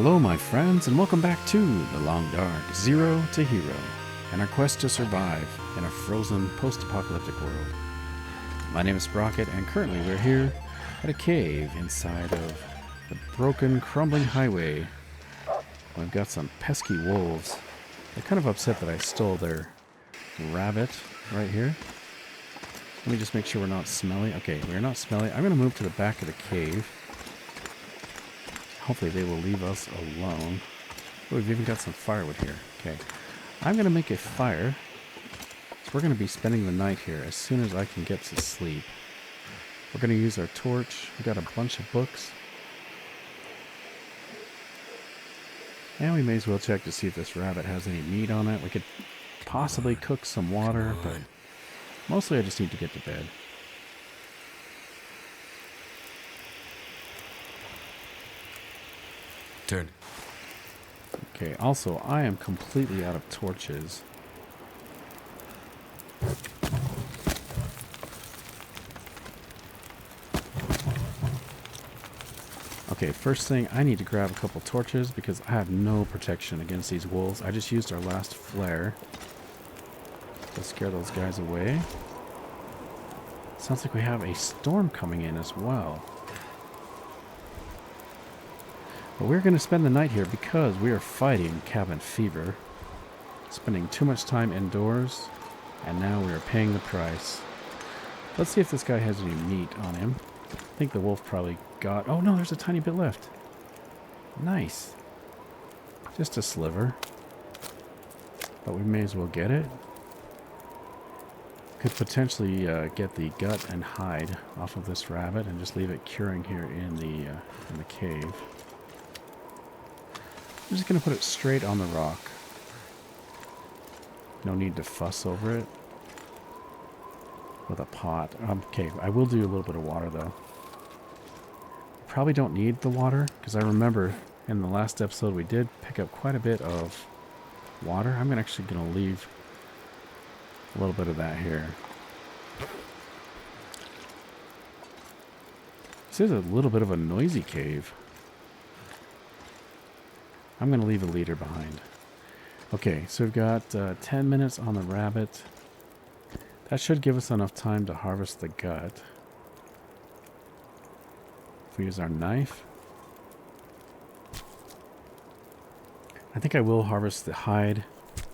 Hello, my friends, and welcome back to The Long Dark, Zero to Hero, and our quest to survive in a frozen post-apocalyptic world. My name is Sprocket, and currently we're here at a cave inside of the broken, crumbling highway. We've got some pesky wolves. They're kind of upset that I stole their rabbit right here. Let me just make sure we're not smelly. Okay, we're not smelly. I'm going to move to the back of the cave. Hopefully they will leave us alone. Oh, we've even got some firewood here. Okay. I'm going to make a fire. So we're going to be spending the night here as soon as I can get to sleep. We're going to use our torch. We've got a bunch of books. And we may as well check to see if this rabbit has any meat on it. We could possibly cook some water, but mostly I just need to get to bed. Turn. Okay, also, I am completely out of torches. Okay, first thing, I need to grab a couple torches because I have no protection against these wolves. I just used our last flare to scare those guys away. Sounds like we have a storm coming in as well. But we're going to spend the night here because we are fighting cabin fever. Spending too much time indoors, and now we are paying the price. Let's see if this guy has any meat on him. I think the wolf probably got... Oh no, there's a tiny bit left. Nice. Just a sliver. But we may as well get it. Could potentially get the gut and hide off of this rabbit and just leave it curing here in the cave. I'm just going to put it straight on the rock. No need to fuss over it with a pot. Okay, I will do a little bit of water though. Probably don't need the water because I remember in the last episode we did pick up quite a bit of water. I'm actually going to leave a little bit of that here. This is a little bit of a noisy cave. I'm going to leave a leader behind. Okay, so we've got 10 minutes on the rabbit. That should give us enough time to harvest the gut. If we use our knife. I think I will harvest the hide.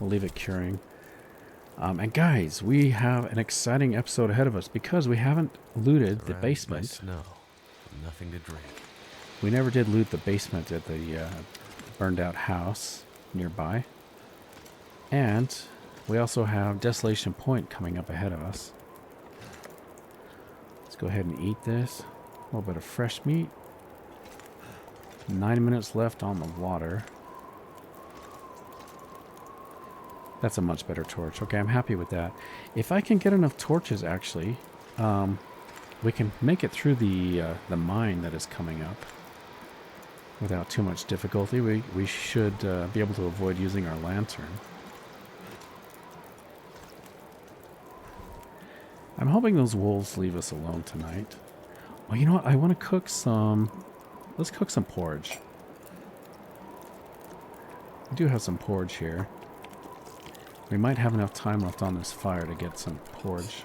We'll leave it curing. And guys, we have an exciting episode ahead of us because we haven't looted the basement. Snow. Nothing to drink. We never did loot the basement at the burned out house nearby. And we also have Desolation Point coming up ahead of us. Let's go ahead and eat this. A little bit of fresh meat. 9 minutes left on the water. That's a much better torch. Okay, I'm happy with that. If I can get enough torches, actually, we can make it through the mine that is coming up without too much difficulty. We should be able to avoid using our lantern. I'm hoping those wolves leave us alone tonight. Well, you know what? I want to cook some... Let's cook some porridge. I do have some porridge here. We might have enough time left on this fire to get some porridge.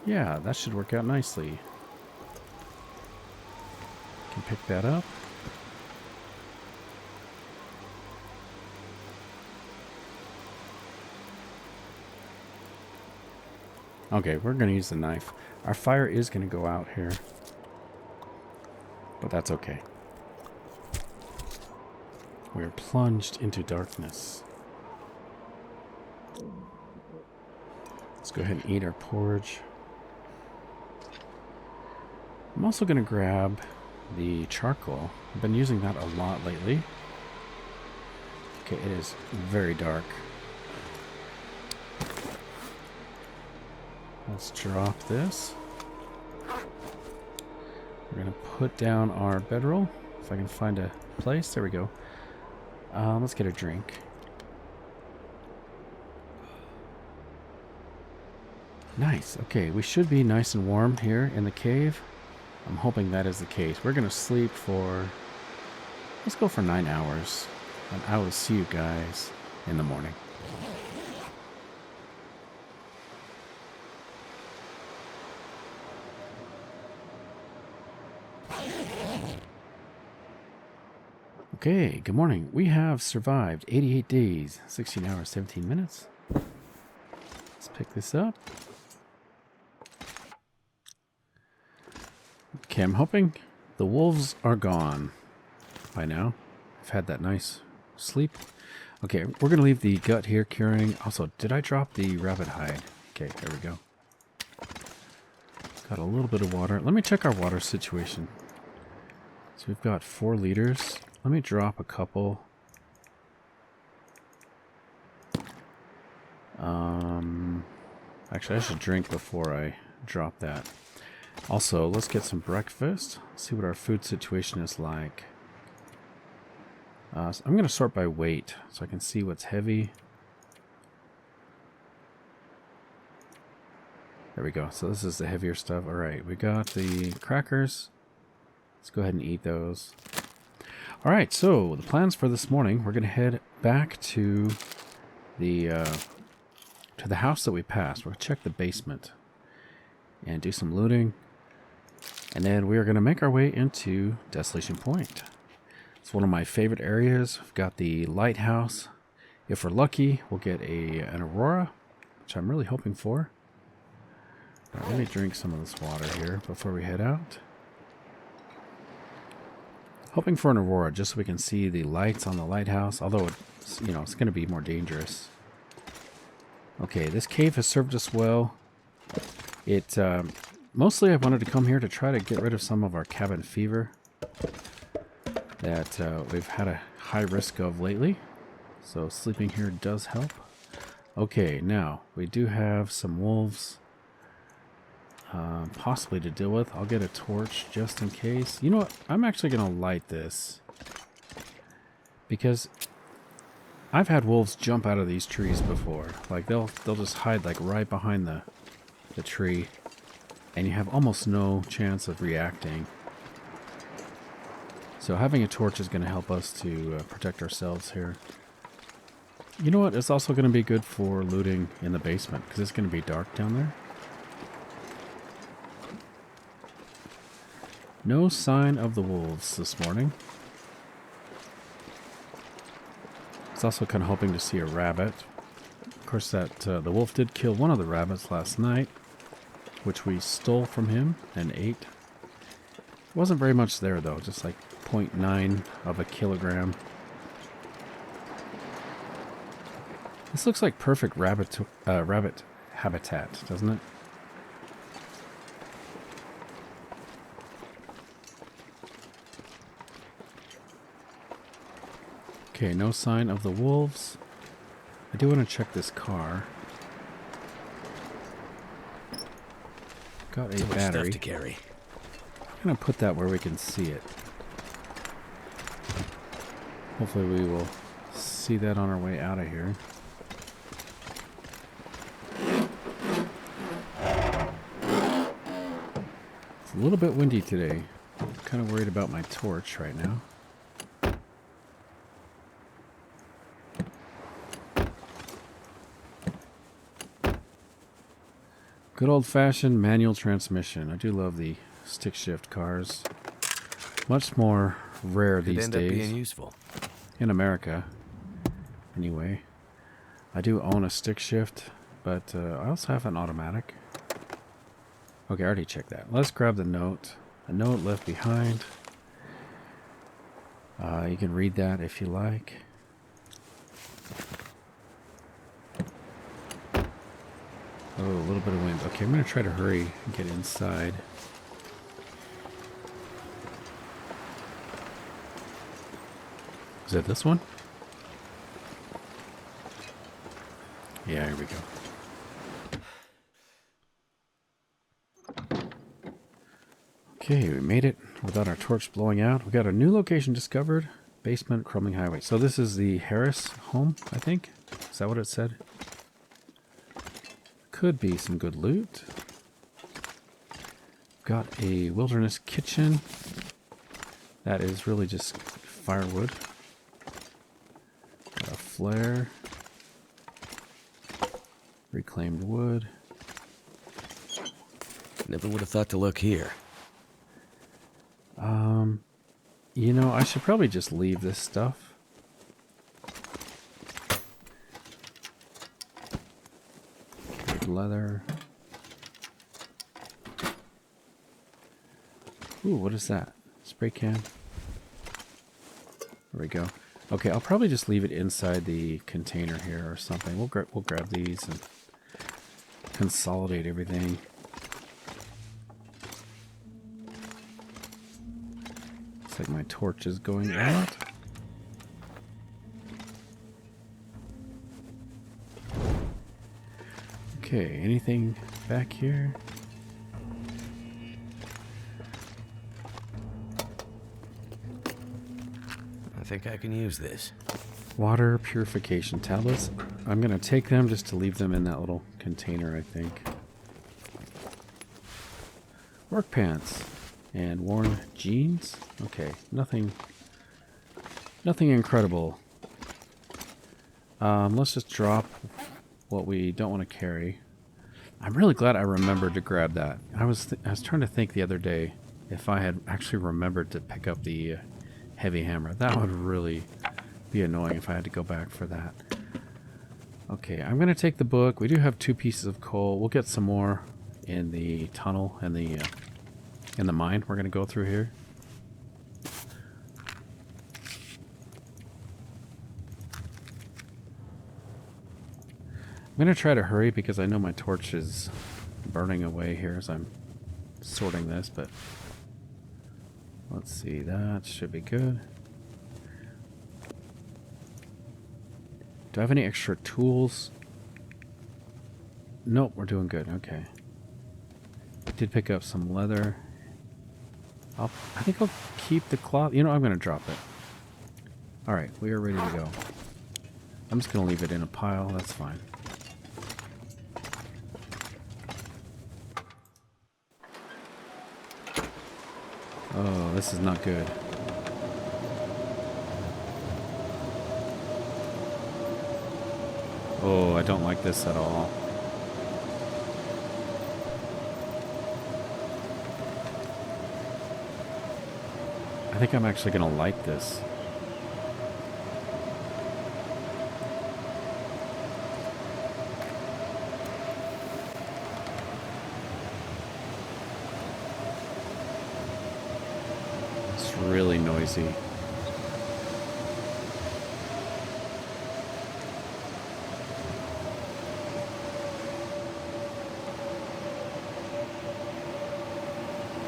Yeah, that should work out nicely. Can pick that up. Okay, we're going to use the knife. Our fire is going to go out here. But that's okay. We are plunged into darkness. Let's go ahead and eat our porridge. I'm also going to grab the charcoal. I've been using that a lot lately. Okay, it is very dark. Let's drop this. We're going to put down our bedroll. If I can find a place. There we go. Let's get a drink. Nice. Okay, we should be nice and warm here in the cave. I'm hoping that is the case. We're going to sleep for... Let's go for 9 hours. And I will see you guys in the morning. Okay, good morning. We have survived 88 days, 16 hours, 17 minutes. Let's pick this up. Okay, I'm hoping the wolves are gone by now. I've had that nice sleep. Okay, we're going to leave the gut here curing. Also, did I drop the rabbit hide? Okay, there we go. Got a little bit of water. Let me check our water situation. So we've got 4 liters. Let me drop a couple. Actually, I should drink before I drop that. Also, let's get some breakfast. See what our food situation is like. So I'm going to sort by weight so I can see what's heavy. There we go. So this is the heavier stuff. All right, we got the crackers. Let's go ahead and eat those. All right, so the plans for this morning, we're going to head back to the house that we passed. We'll check the basement and do some looting. And then we are going to make our way into Desolation Point. It's one of my favorite areas. We've got the lighthouse. If we're lucky, we'll get an Aurora, which I'm really hoping for. All right, let me drink some of this water here before we head out. Hoping for an Aurora just so we can see the lights on the lighthouse, although it's, you know, it's going to be more dangerous. Okay, this cave has served us well. It mostly I wanted to come here to try to get rid of some of our cabin fever that we've had a high risk of lately. So sleeping here does help. Okay, now we do have some wolves possibly to deal with. I'll get a torch just in case. You know what? I'm actually going to light this because I've had wolves jump out of these trees before. Like they'll just hide like right behind the tree, and you have almost no chance of reacting. So having a torch is going to help us to protect ourselves here. You know what? It's also going to be good for looting in the basement because it's going to be dark down there. No sign of the wolves this morning. I was also kind of hoping to see a rabbit. Of course, the wolf did kill one of the rabbits last night, which we stole from him and ate. Wasn't very much there though, just like 0.9 of a kilogram. This looks like perfect rabbit habitat, doesn't it? Okay, no sign of the wolves. I do want to check this car. Got a battery. Stuff to carry. I'm going to put that where we can see it. Hopefully we will see that on our way out of here. It's a little bit windy today. I'm kind of worried about my torch right now. Good old-fashioned manual transmission. I do love the stick shift cars. Much more rare these days. Could end up being useful. In America, anyway. I do own a stick shift, but I also have an automatic. Okay, I already checked that. Let's grab the note. A note left behind. You can read that if you like. Oh, a little bit of wind. Okay, I'm going to try to hurry and get inside. Is that this one? Yeah, here we go. Okay, we made it without our torch blowing out. We got a new location discovered. Basement, Crumbling Highway. So this is the Harris home, I think. Is that what it said? Could be some good loot. got a wilderness kitchen. That is really just firewood. Got a flare. Reclaimed wood. Never would have thought to look here. You know, I should probably just leave this stuff. Leather. Ooh, what is that? Spray can. There we go. Okay, I'll probably just leave it inside the container here or something. We'll grab these and consolidate everything. Looks like my torch is going out. Okay, anything back here? I think I can use this. Water purification tablets. I'm going to take them just to leave them in that little container, I think. Work pants. And worn jeans. Okay, nothing incredible. Let's just drop what we don't want to carry. I'm really glad I remembered to grab that. I was trying to think the other day if I had actually remembered to pick up the heavy hammer. That would really be annoying if I had to go back for that. Okay, I'm going to take the book. We do have 2 pieces of coal. We'll get some more in the tunnel and in the mine we're going to go through here. I'm going to try to hurry because I know my torch is burning away here as I'm sorting this, but let's see, that should be good. Do I have any extra tools? Nope, we're doing good. Okay. I did pick up some leather. I think I'll keep the cloth. You know, I'm going to drop it. Alright, we are ready to go. I'm just going to leave it in a pile. That's fine. Oh, this is not good. Oh, I don't like this at all. I think I'm actually going to like this. It's really noisy.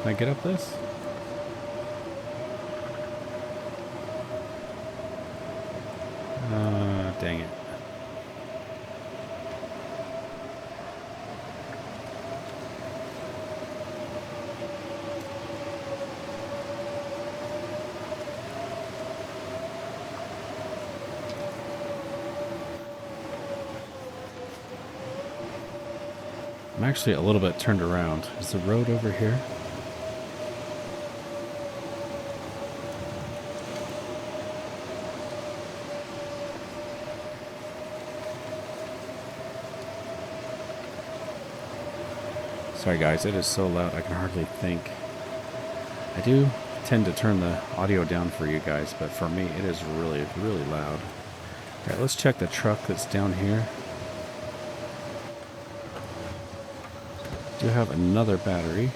Can I get up this? Dang it. I'm actually a little bit turned around. Is the road over here? Sorry guys, it is so loud I can hardly think. I do tend to turn the audio down for you guys, but for me it is really, really loud. Alright, let's check the truck that's down here. Do have another battery.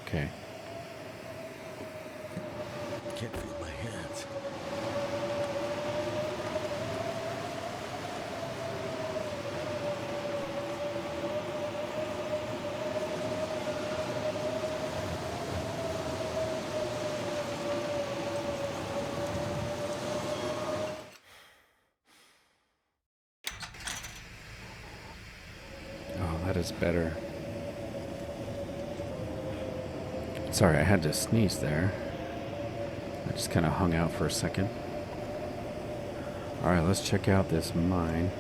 Okay. Can't feel my hands. that is better. Sorry, I had to sneeze there. I just kind of hung out for a second. Alright, let's check out this mine.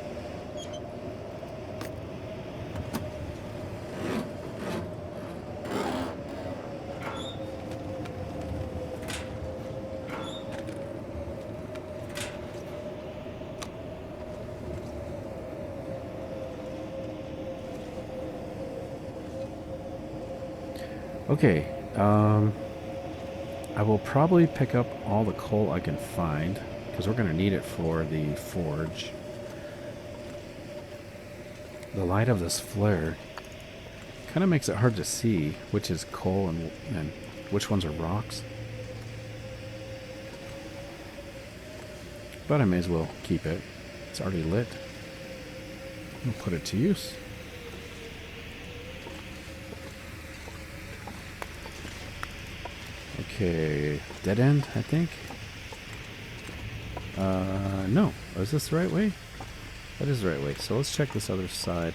Okay, I will probably pick up all the coal I can find, because we're going to need it for the forge. The light of this flare kind of makes it hard to see which is coal and which ones are rocks. But I may as well keep it. It's already lit. I'll put it to use. Okay, dead end, I think. No. Oh, is this the right way? That is the right way. So let's check this other side.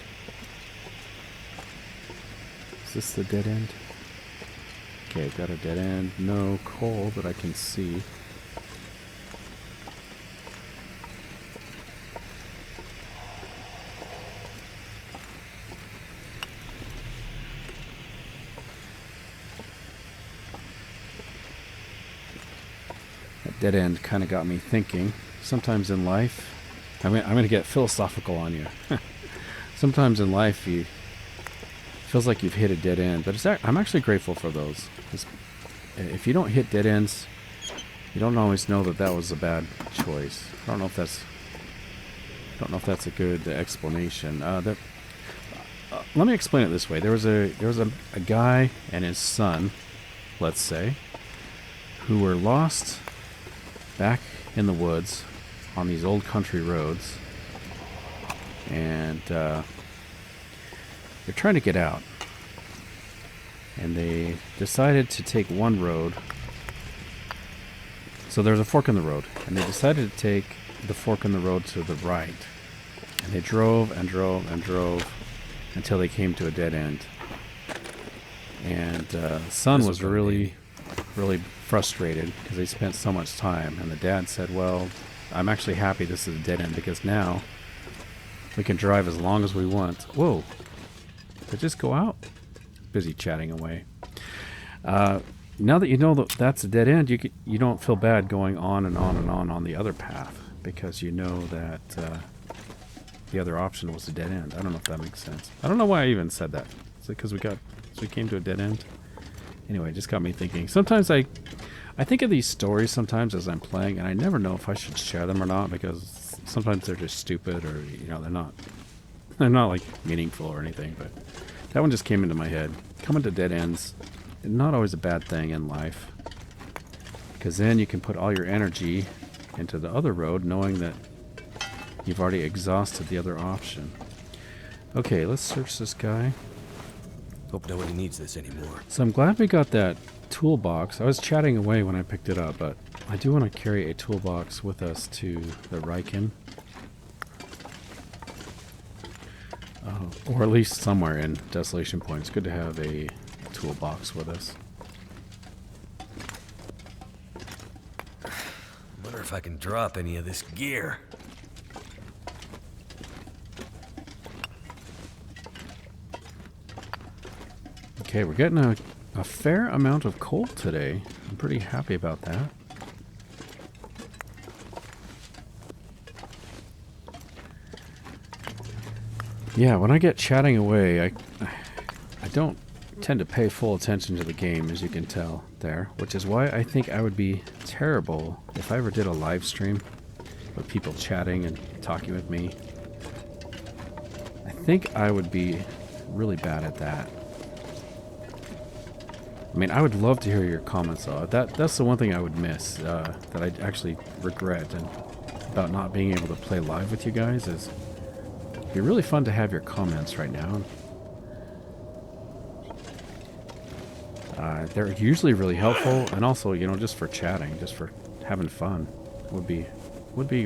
Is this the dead end? Okay, got a dead end. No coal that I can see. Dead end kind of got me thinking. Sometimes in life, I'm going to get philosophical on you. Sometimes in life, it feels like you've hit a dead end, but I'm actually grateful for those. If you don't hit dead ends, you don't always know that that was a bad choice. I don't know if that's a good explanation. Let me explain it this way. There was a guy and his son, let's say, who were lost back in the woods on these old country roads, and they're trying to get out, and they decided to take one road. So there's a fork in the road, and they decided to take the fork in the road to the right, and they drove and drove and drove until they came to a dead end. And the son was really frustrated because they spent so much time, and the dad said, well, I'm actually happy this is a dead end because now we can drive as long as we want. Whoa, did it just go out? Busy chatting away. Now that you know that that's a dead end, you don't feel bad going on and on and on the other path, because you know that the other option was a dead end. I don't know if that makes sense. I don't know why I even said that. Is it because we came to a dead end? Anyway, it just got me thinking. Sometimes I think of these stories sometimes as I'm playing, and I never know if I should share them or not, because sometimes they're just stupid, or they're not like meaningful or anything. But that one just came into my head. Coming to dead ends, not always a bad thing in life, because then you can put all your energy into the other road, knowing that you've already exhausted the other option. Okay, let's search this guy. Hope nobody needs this anymore. So I'm glad we got that toolbox. I was chatting away when I picked it up, but I do want to carry a toolbox with us to the Riken. Or at least somewhere in Desolation Point. It's good to have a toolbox with us. Wonder if I can drop any of this gear. Okay, we're getting a fair amount of coal today. I'm pretty happy about that. Yeah, when I get chatting away, I don't tend to pay full attention to the game, as you can tell there, which is why I think I would be terrible if I ever did a live stream with people chatting and talking with me. I think I would be really bad at that. I mean, I would love to hear your comments though. That's the one thing I would miss, that I actually regret and about not being able to play live with you guys, is it'd be really fun to have your comments right now. They're usually really helpful, and also, just for chatting, just for having fun, would be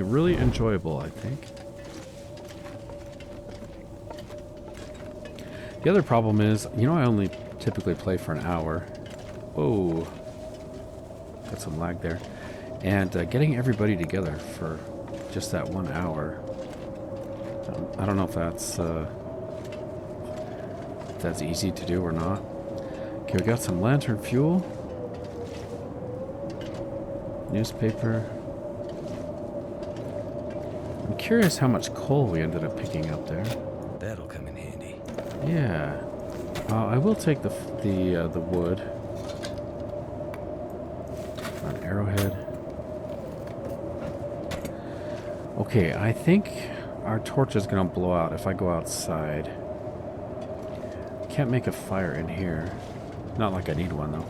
really enjoyable, I think. The other problem is, you know, I only typically play for an hour. Whoa. Got some lag there. And getting everybody together for just that 1 hour. I don't know if that's easy to do or not. Okay, we got some lantern fuel. Newspaper. I'm curious how much coal we ended up picking up there. That'll come in handy. Yeah. I will take the wood. An arrowhead. Okay, I think our torch is going to blow out if I go outside. Can't make a fire in here. Not like I need one, though.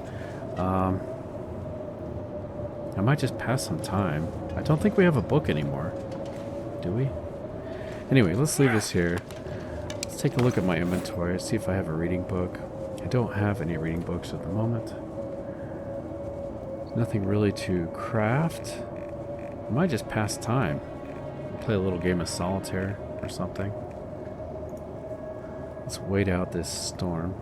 I might just pass some time. I don't think we have a book anymore. Do we? Anyway, let's leave this here. Let's take a look at my inventory, see if I have a reading book. I don't have any reading books at the moment. There's nothing really to craft. I might just pass time. Play a little game of solitaire or something. Let's wait out this storm.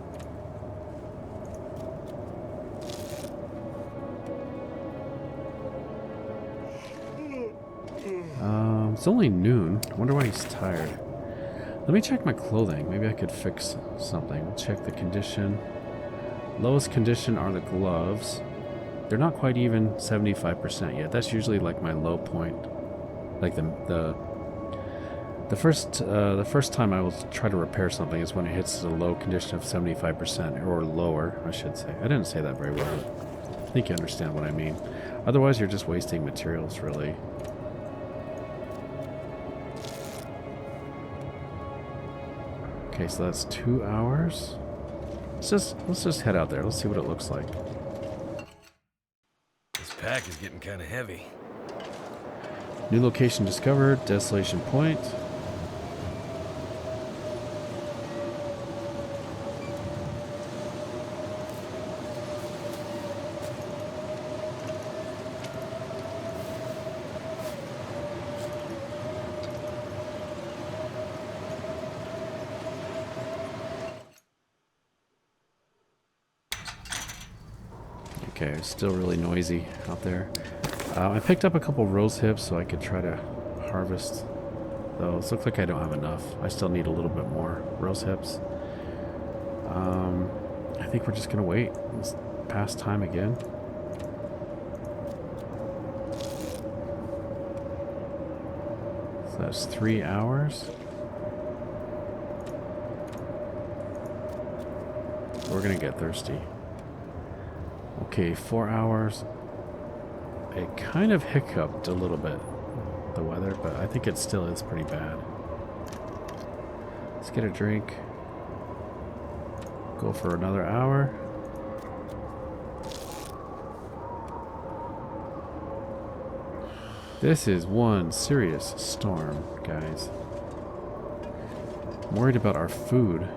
It's only noon. I wonder why he's tired. Let me check my clothing. Maybe I could fix something. We'll check the condition. Lowest condition are the gloves. They're not quite even 75% yet. That's usually like my low point. Like the first time I will try to repair something is when it hits the low condition of 75% or lower, I should say. I didn't say that very well. I think you understand what I mean. Otherwise, you're just wasting materials, really. Okay, so that's 2 hours. Let's just head out there. Let's see what it looks like. This pack is getting kind of heavy. New location discovered, Desolation Point. Okay, it's still really noisy out there. I picked up a couple rose hips so I could try to harvest those. Looks like I don't have enough. I still need a little bit more rose hips. I think we're just gonna wait. It's past time again. So that's 3 hours. We're gonna get thirsty. Okay, 4 hours. It kind of hiccuped a little bit, the weather, but I think it still is pretty bad. Let's get a drink. Go for another hour. This is one serious storm, guys. I'm worried about our food.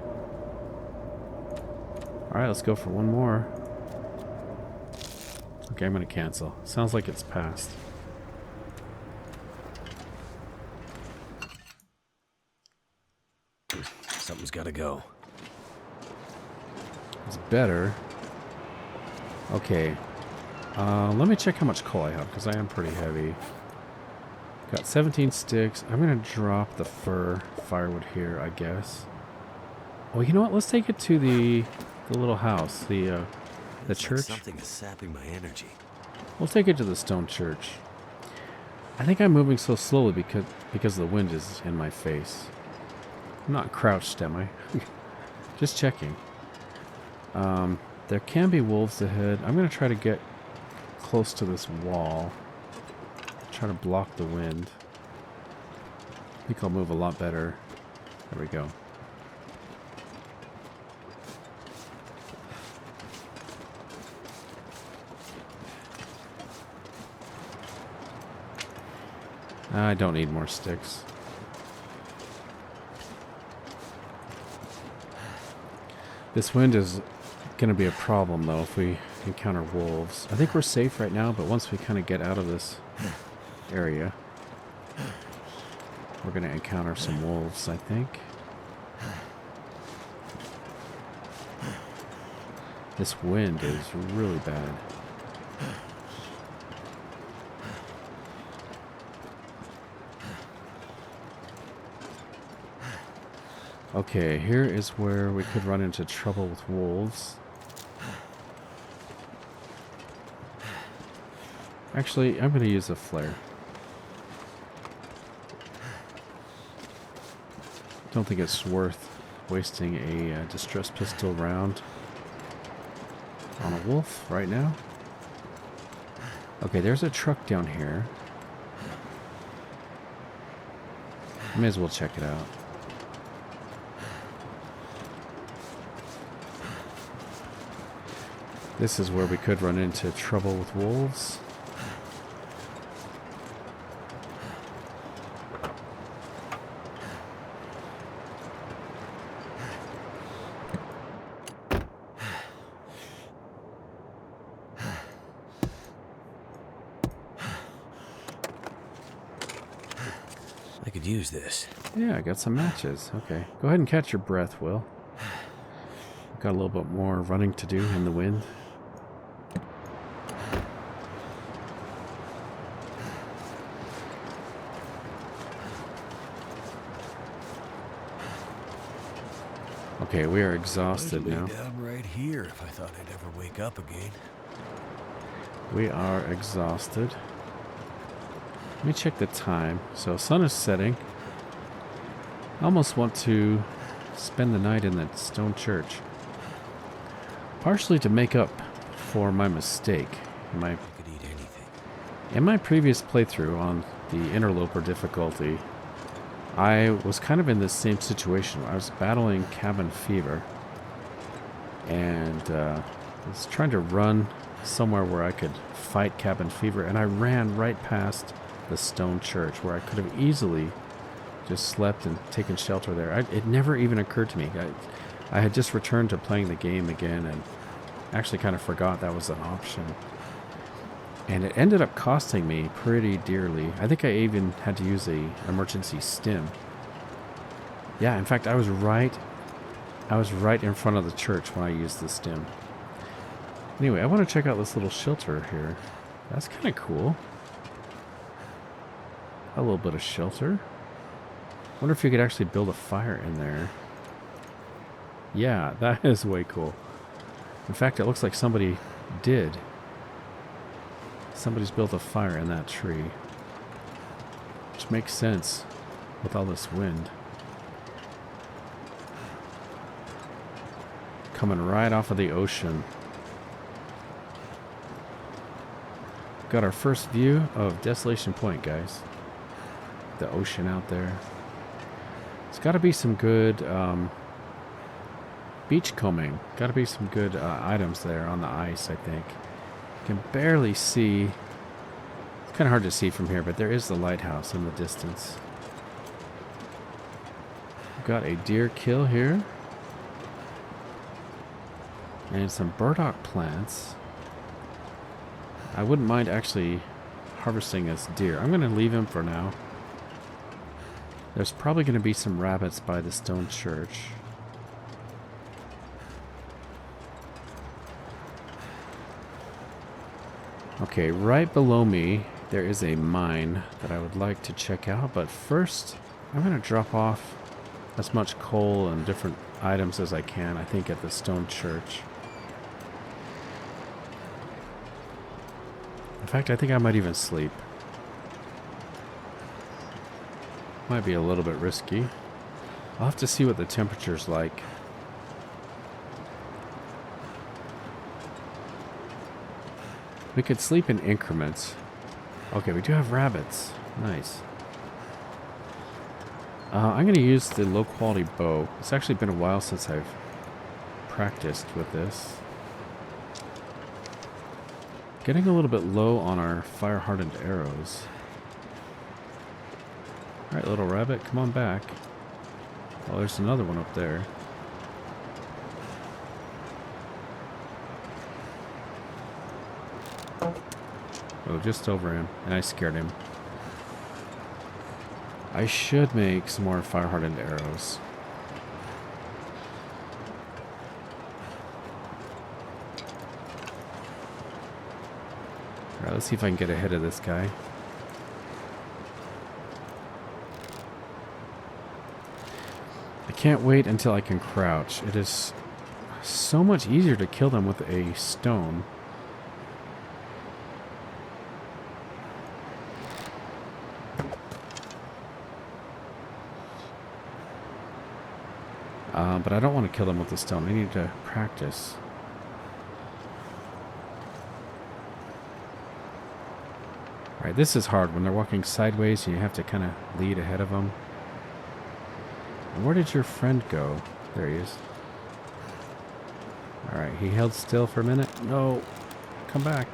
Alright, let's go for one more. Okay, I'm going to cancel. Sounds like it's passed. Something's got to go. It's better. Okay. Let me check how much coal I have, because I am pretty heavy. Got 17 sticks. I'm going to drop the fir firewood here, I guess. Oh, you know what? Let's take it to the little house, the church. Something is sapping my energy. We'll take it to the stone church. I think I'm moving so slowly because the wind is in my face. I'm not crouched, am I? Just checking. There can be wolves ahead. I'm going to try to get close to this wall. Try to block the wind. I think I'll move a lot better. There we go. I don't need more sticks. This wind is going to be a problem, though, if we encounter wolves. I think we're safe right now, but once we kind of get out of this area, we're going to encounter some wolves, I think. This wind is really bad. Okay, here is where we could run into trouble with wolves. Actually, I'm going to use a flare. Don't think it's worth wasting a distress pistol round on a wolf right now. Okay, there's a truck down here. May as well check it out. This is where we could run into trouble with wolves. I could use this. Yeah, I got some matches. Okay, go ahead and catch your breath, Will. Got a little bit more running to do in the wind. Okay, we are exhausted now. I'd lay down right here if I thought I'd ever wake up again. We are exhausted. Let me check the time. So, sun is setting. I almost want to spend the night in that stone church. Partially to make up for my mistake. I could eat anything. In my previous playthrough on the interloper difficulty, I was kind of in this same situation. I was battling cabin fever. And I was trying to run somewhere where I could fight cabin fever. And I ran right past the stone church where I could have easily just slept and taken shelter there. It never even occurred to me. I had just returned to playing the game again and actually kind of forgot that was an option. And it ended up costing me pretty dearly. I think I even had to use a emergency stim. Yeah, in fact, I was right in front of the church when I used the stim. Anyway, I want to check out this little shelter here. That's kind of cool. A little bit of shelter. Wonder if you could actually build a fire in there. Yeah, that is way cool. In fact, it looks like somebody did. Somebody's built a fire in that tree. Which makes sense with all this wind. Coming right off of the ocean. Got our first view of Desolation Point, guys. The ocean out there. It's got to be some good beach combing. Got to be some good items there on the ice, I think. You can barely see. It's kind of hard to see from here, but there is the lighthouse in the distance. We've got a deer kill here. And some burdock plants. I wouldn't mind actually harvesting this deer. I'm going to leave him for now. There's probably going to be some rabbits by the stone church. Okay, right below me, there is a mine that I would like to check out. But first, I'm going to drop off as much coal and different items as I can, I think, at the stone church. In fact, I think I might even sleep. Might be a little bit risky. I'll have to see what the temperature's like. We could sleep in increments. Okay, we do have rabbits. Nice. I'm going to use the low quality bow. It's actually been a while since I've practiced with this. Getting a little bit low on our fire hardened arrows. Alright, little rabbit, come on back. Oh, there's another one up there. Oh, just over him. And I scared him. I should make some more fire-hardened arrows. Alright, let's see if I can get ahead of this guy. I can't wait until I can crouch. It is so much easier to kill them with a stone. But I don't want to kill them with the stone. I need to practice. Alright, this is hard when they're walking sideways and you have to kind of lead ahead of them. Where did your friend go? There he is. Alright, he held still for a minute. No, come back.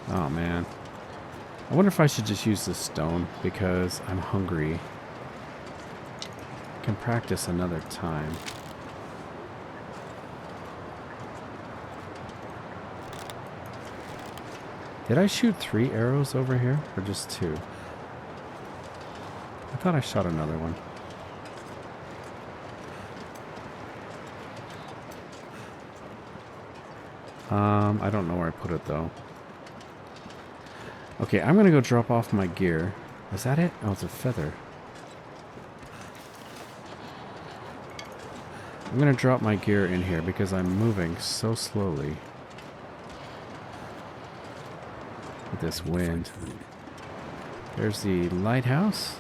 Oh man. I wonder if I should just use this stone because I'm hungry. I can practice another time. Did I shoot 3 arrows over here or just 2? I thought I shot another one. I don't know where I put it though. Okay, I'm gonna go drop off my gear. Is that it? Oh, it's a feather. I'm gonna drop my gear in here because I'm moving so slowly with this wind. There's the lighthouse.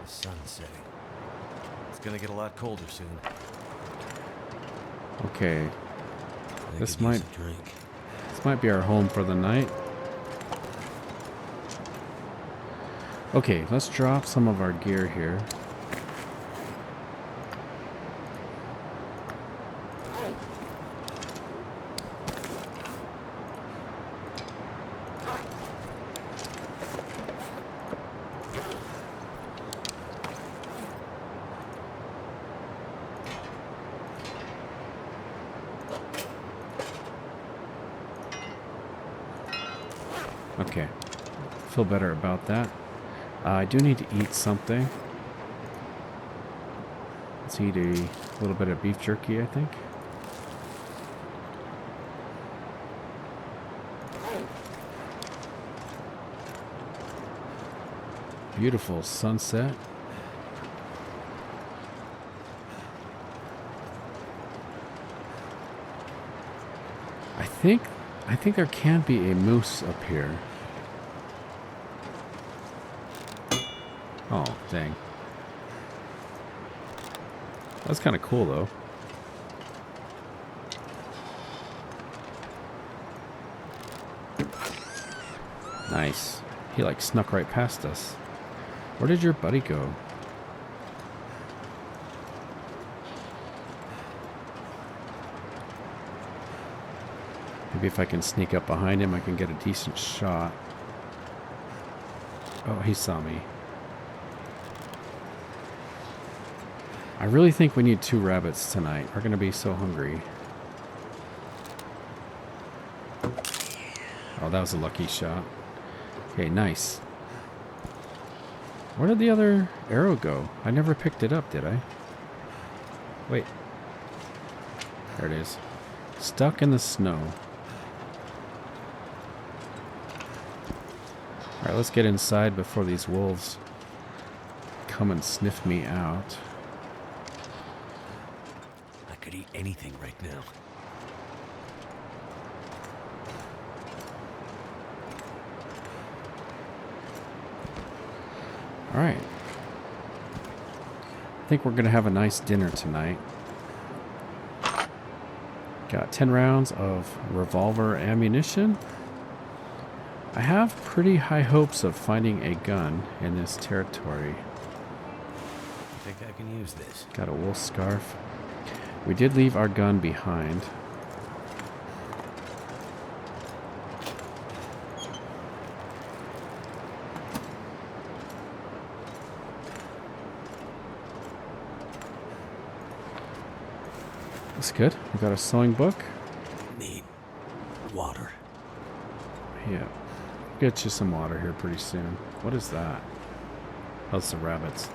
The sun's setting. It's gonna get a lot colder soon. Okay, this I could use might a drink. be our home for the night. Okay, let's drop some of our gear here. Okay, feel better about that. I do need to eat something. Let's eat a little bit of beef jerky, I think. Beautiful sunset. I think there can be a moose up here. Oh, dang. That's kind of cool, though. Nice. He, like, snuck right past us. Where did your buddy go? Maybe if I can sneak up behind him, I can get a decent shot. Oh, he saw me. I really think we need 2 rabbits tonight. We're going to be so hungry. Oh, that was a lucky shot. Okay, nice. Where did the other arrow go? I never picked it up, did I? Wait. There it is. Stuck in the snow. Alright, let's get inside before these wolves come and sniff me out. I could eat anything right now. Alright. I think we're going to have a nice dinner tonight. Got 10 rounds of revolver ammunition. I have pretty high hopes of finding a gun in this territory. I think I can use this. Got a wool scarf. We did leave our gun behind. That's good. We got a sewing book. Need water. Yeah. get you some water here pretty soon. What is that? Oh, it's the rabbits.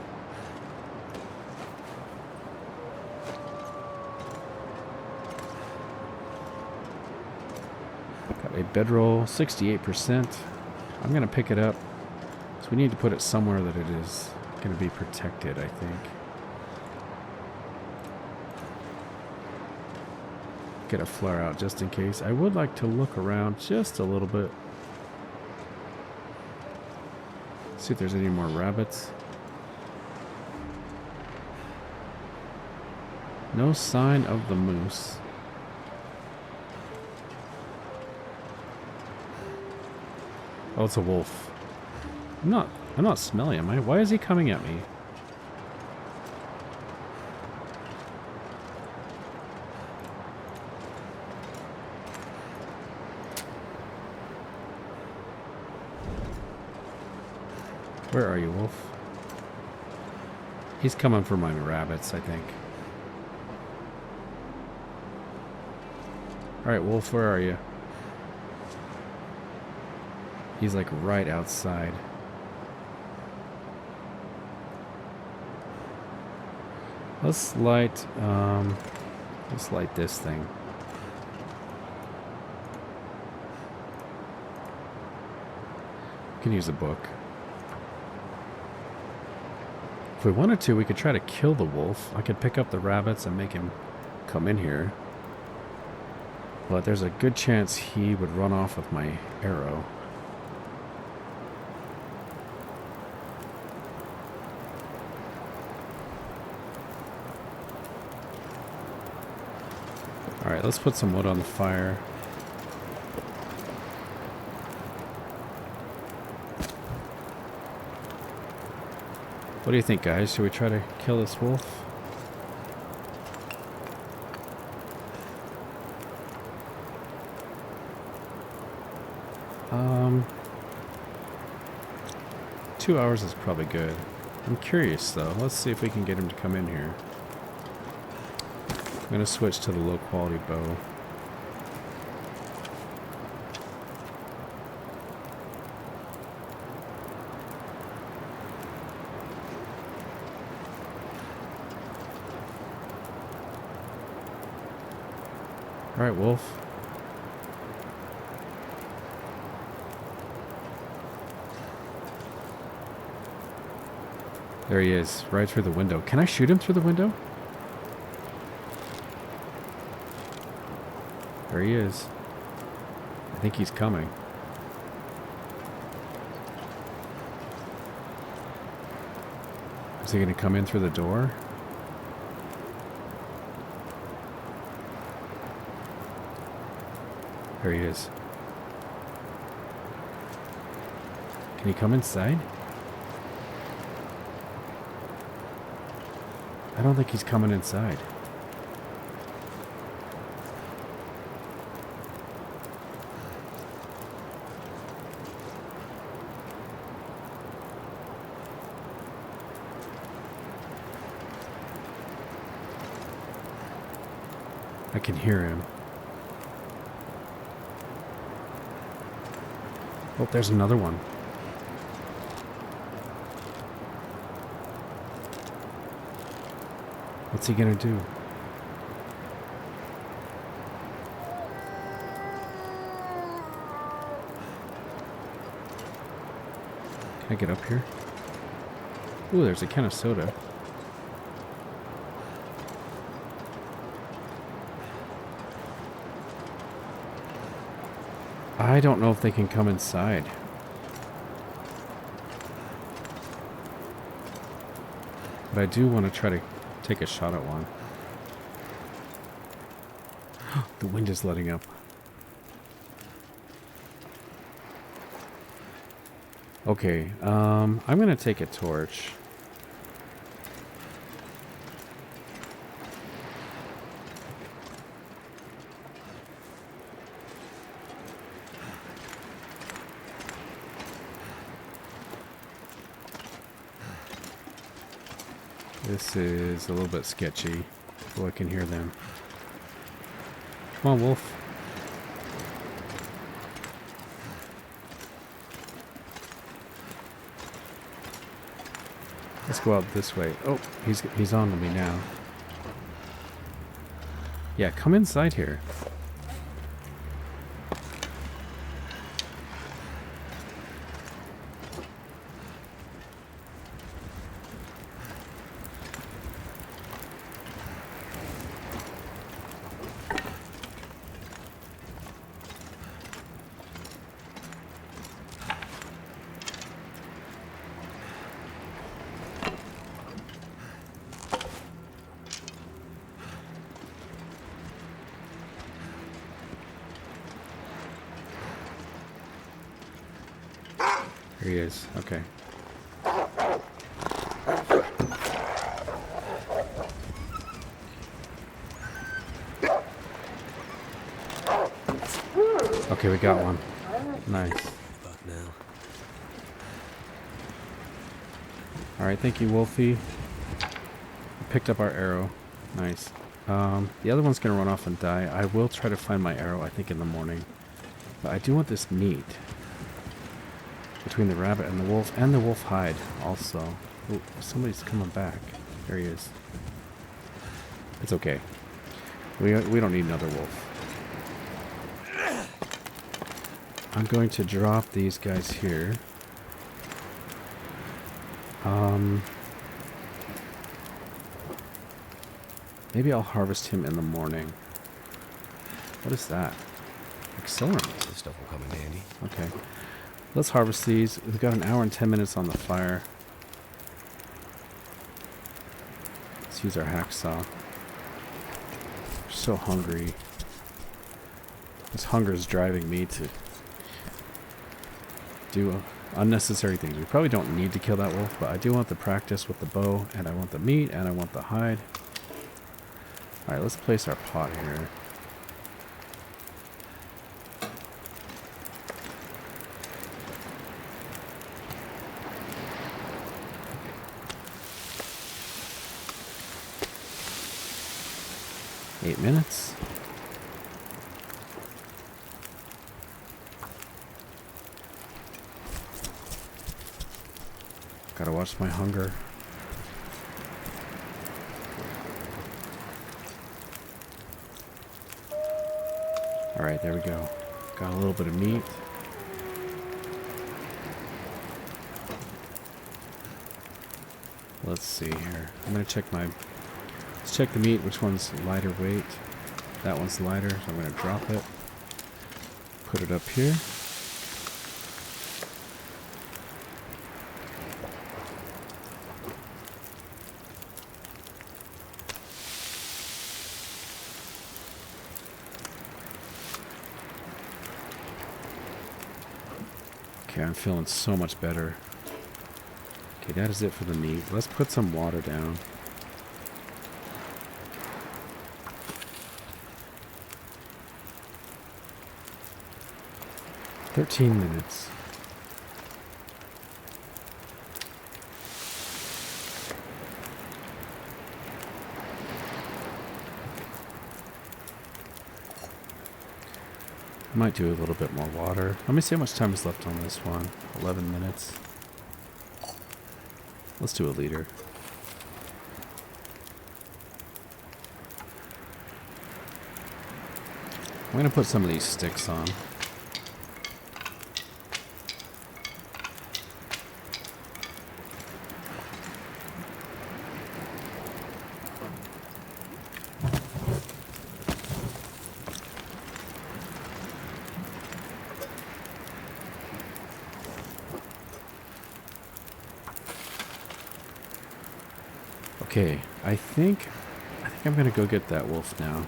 Got a bedroll, 68%. I'm going to pick it up. So we need to put it somewhere that it is going to be protected, I think. Get a flare out just in case. I would like to look around just a little bit. See if there's any more rabbits. No sign of the moose. Oh, it's a wolf. I'm not smelling him. Why is he coming at me? Where are you, wolf? He's coming for my rabbits, I think. Alright, wolf, where are you? He's like right outside. Let's light this thing. We can use a book. If we wanted to, we could try to kill the wolf. I could pick up the rabbits and make him come in here. But there's a good chance he would run off with my arrow. Alright, let's put some wood on the fire. What do you think, guys? Should we try to kill this wolf? Um, 2 hours is probably good. I'm curious, though. Let's see if we can get him to come in here. I'm going to switch to the low-quality bow. Alright, wolf. There he is, right through the window. Can I shoot him through the window? There he is. I think he's coming. Is he going to come in through the door? There he is. Can he come inside? I don't think he's coming inside. I can hear him. Oh, there's another one. What's he gonna do? Can I get up here? Ooh, there's a can of soda. I don't know if they can come inside. But I do want to try to take a shot at one. The wind is letting up. Okay, I'm gonna take a torch. This is a little bit sketchy. Oh, I can hear them. Come on, wolf. Let's go out this way. Oh, he's on to me now. Yeah, come inside here. Here he is. Okay. Okay, we got one. Nice. About now. Alright, thank you, Wolfie. Picked up our arrow. Nice. The other one's gonna run off and die. I will try to find my arrow, I think, in the morning. But I do want this meat. Between the rabbit and the wolf hide also. Ooh, somebody's coming back. There he is. It's okay. We don't need another wolf. I'm going to drop these guys here. Maybe I'll harvest him in the morning. What is that? Accelerant. This stuff will come in handy. Okay. Let's harvest these. We've got an hour and 10 minutes on the fire. Let's use our hacksaw. We're so hungry. This hunger is driving me to do unnecessary things. We probably don't need to kill that wolf, but I do want the practice with the bow, and I want the meat, and I want the hide. Alright, let's place our pot here. Eight minutes. Gotta watch my hunger. Alright, there we go. Got a little bit of meat. Let's see here. I'm gonna check my... Let's check the meat. Which one's lighter weight? That one's lighter, so I'm gonna drop it. Put it up here. Okay, I'm feeling so much better. Okay, that is it for the meat. Let's put some water down. "13 minutes. Might do a little bit more water. Let me see how much time is left on this one. 11 minutes. Let's do a liter. I'm going to put some of these sticks on. Okay, I think I'm gonna go get that wolf now.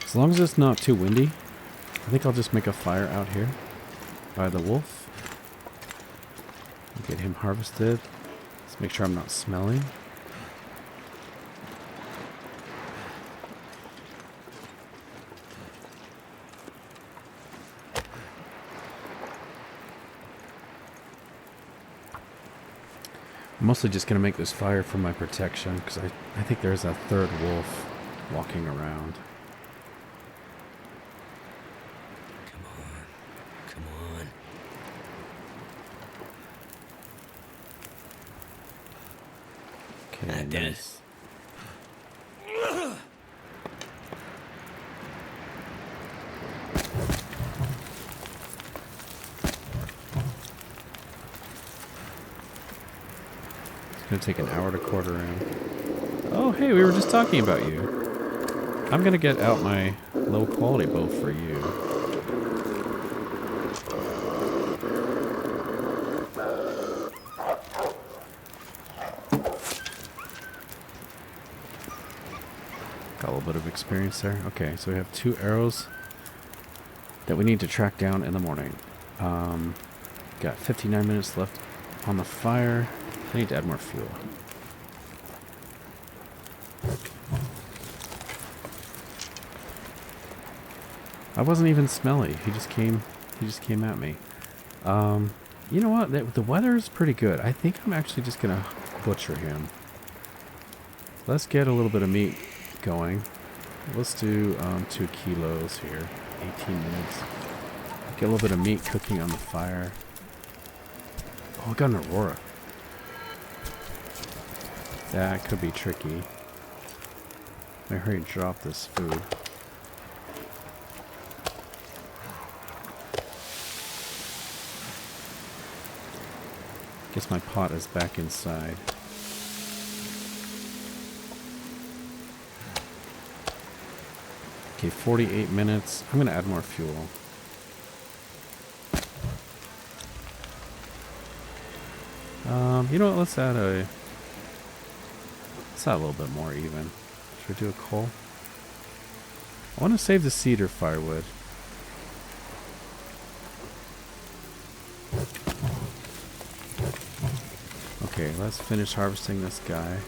As long as it's not too windy, I think I'll just make a fire out here by the wolf. Get him harvested. Let's make sure I'm not smelling. I'm mostly just going to make this fire for my protection, because I think there's a third wolf walking around. Come on. Come on. Okay, nice. It's gonna take an hour to quarter in. Oh, hey, we were just talking about you. I'm gonna get out my low quality bow for you. Got a little bit of experience there. Okay, so we have 2 arrows that we need to track down in the morning. Got 59 minutes left on the fire. I need to add more fuel. I wasn't even smelly. He just came at me. You know what? The weather is pretty good. I think I'm actually just gonna butcher him. Let's get a little bit of meat going. Let's do 2 kilos here. 18 minutes. Get a little bit of meat cooking on the fire. Oh, I got an Aurora. That could be tricky. I hurry and drop this food. Guess my pot is back inside. Okay, 48 minutes. I'm gonna add more fuel. You know what? Let's add a little bit more even. Should we do a coal? I want to save the cedar firewood. Okay, let's finish harvesting this guy.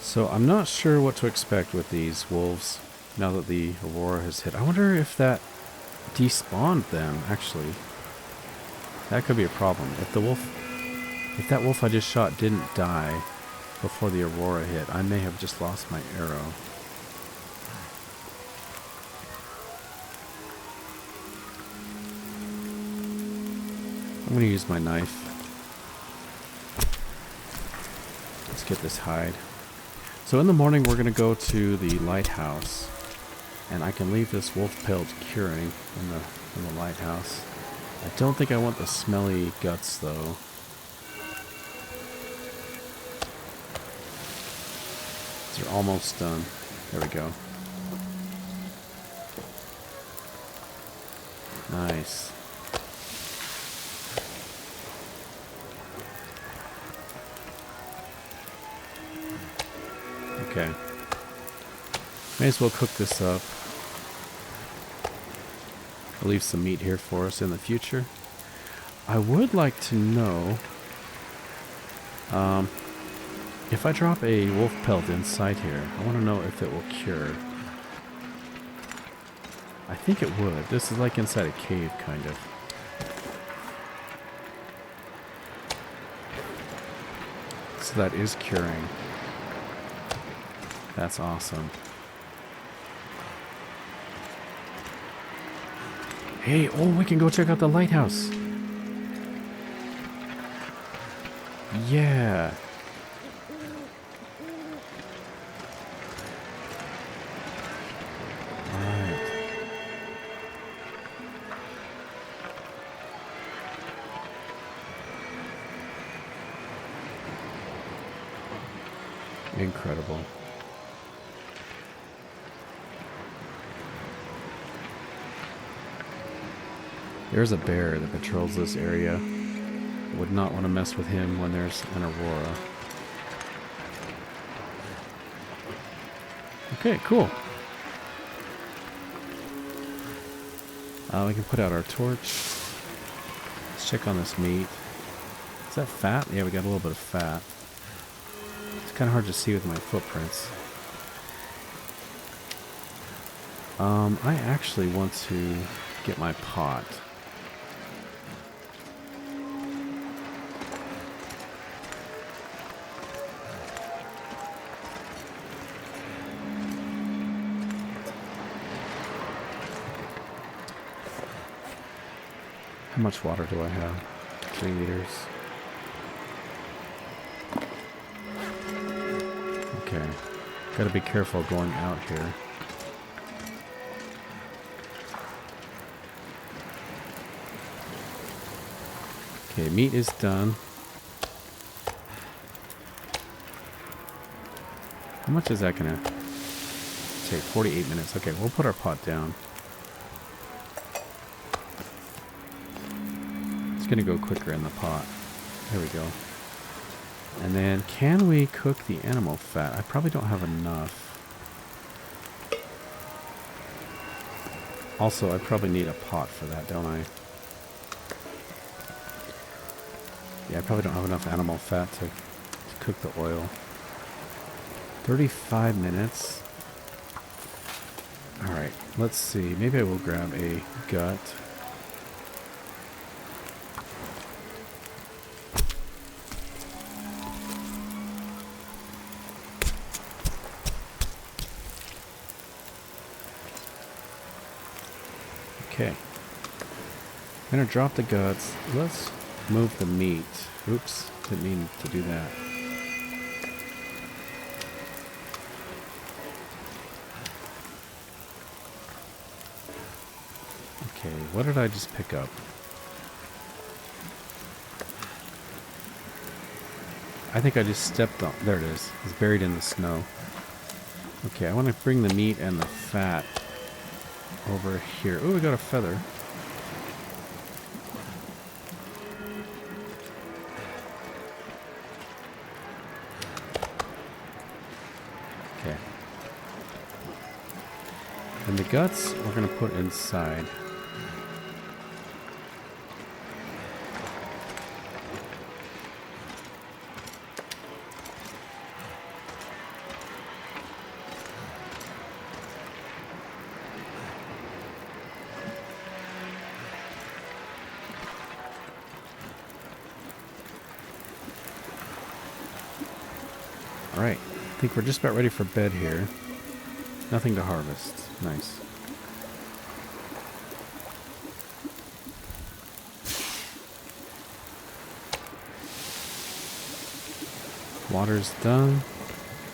So I'm not sure what to expect with these wolves now that the Aurora has hit. I wonder if that despawned them, actually. That could be a problem. If that wolf I just shot didn't die before the Aurora hit, I may have just lost my arrow. I'm going to use my knife. Let's get this hide. So in the morning we're going to go to the lighthouse, and I can leave this wolf pelt curing in the lighthouse. I don't think I want the smelly guts though. They're almost done. There we go. Nice. Okay. May as well cook this up. I'll leave some meat here for us in the future. I would like to know if I drop a wolf pelt inside here. I want to know if it will cure. I think it would. This is like inside a cave, kind of. So that is curing. That's awesome. Hey, oh, we can go check out the lighthouse. Yeah. Alright. Incredible. There's a bear that patrols this area. I would not want to mess with him when there's an Aurora. Okay, cool. We can put out our torch. Let's check on this meat. Is that fat? Yeah, we got a little bit of fat. It's kind of hard to see with my footprints. I actually want to get my pot. How much water do I have? 3 liters. Okay. Gotta be careful going out here. Okay, meat is done. How much is that gonna take? 48 minutes. Okay, we'll put our pot down. It's gonna go quicker in the pot. There we go. And then, can we cook the animal fat? I probably don't have enough. Also, I probably need a pot for that, don't I? Yeah, I probably don't have enough animal fat to cook the oil. 35 minutes. Alright, let's see. Maybe I will grab a gut. Okay. I'm gonna drop the guts. Let's move the meat. Oops, didn't mean to do that. Okay, what did I just pick up? I think I just stepped on. There it is. It's buried in the snow. Okay, I want to bring the meat and the fat over here. Oh, we got a feather. Okay. And the guts we're going to put inside. Alright, I think we're just about ready for bed here. Nothing to harvest. Nice. Water's done.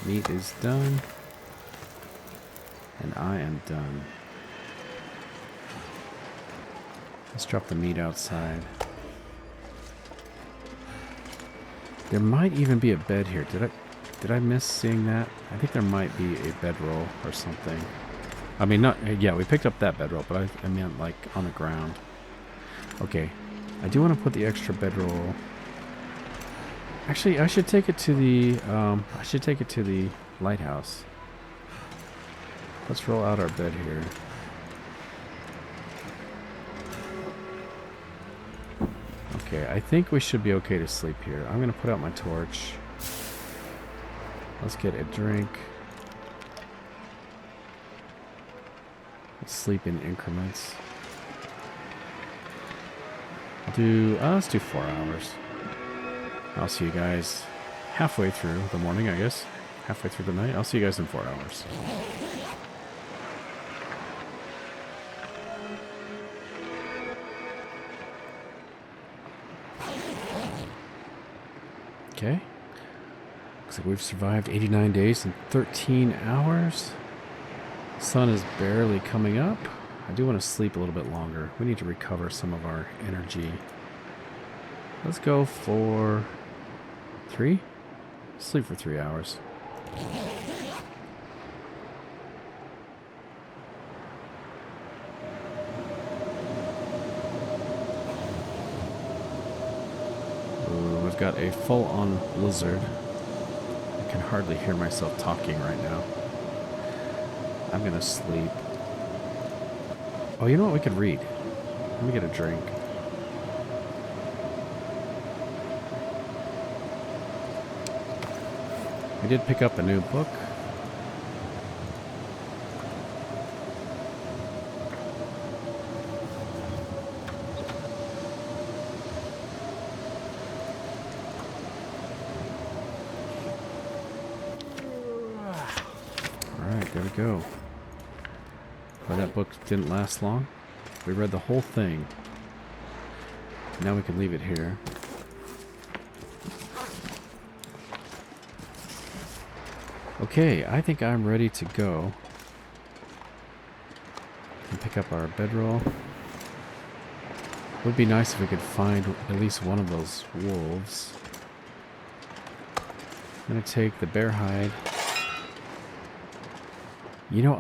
Meat is done. And I am done. Let's drop the meat outside. There might even be a bed here. Did I miss seeing that? I think there might be a bedroll or something. I mean, not... Yeah, we picked up that bedroll, but I meant, like, on the ground. Okay. I do want to put the extra bedroll... Actually, I should take it to the... I should take it to the lighthouse. Let's roll out our bed here. Okay, I think we should be okay to sleep here. I'm going to put out my torch. Let's get a drink. Let's sleep in increments. Let's do 4 hours. I'll see you guys halfway through the morning, I guess. Halfway through the night. I'll see you guys in 4 hours. Okay. Looks like we've survived 89 days and 13 hours. Sun is barely coming up. I do want to sleep a little bit longer. We need to recover some of our energy. Let's go for 3? Sleep for 3 hours. Ooh, we've got a full-on blizzard. I can hardly hear myself talking right now. I'm gonna sleep. Oh, you know what? We could read. Let me get a drink. We did pick up a new book. Alright, there we go. Well, that book didn't last long. We read the whole thing. Now we can leave it here. Okay, I think I'm ready to go. And pick up our bedroll. Would be nice if we could find at least one of those wolves. I'm gonna take the bear hide. You know,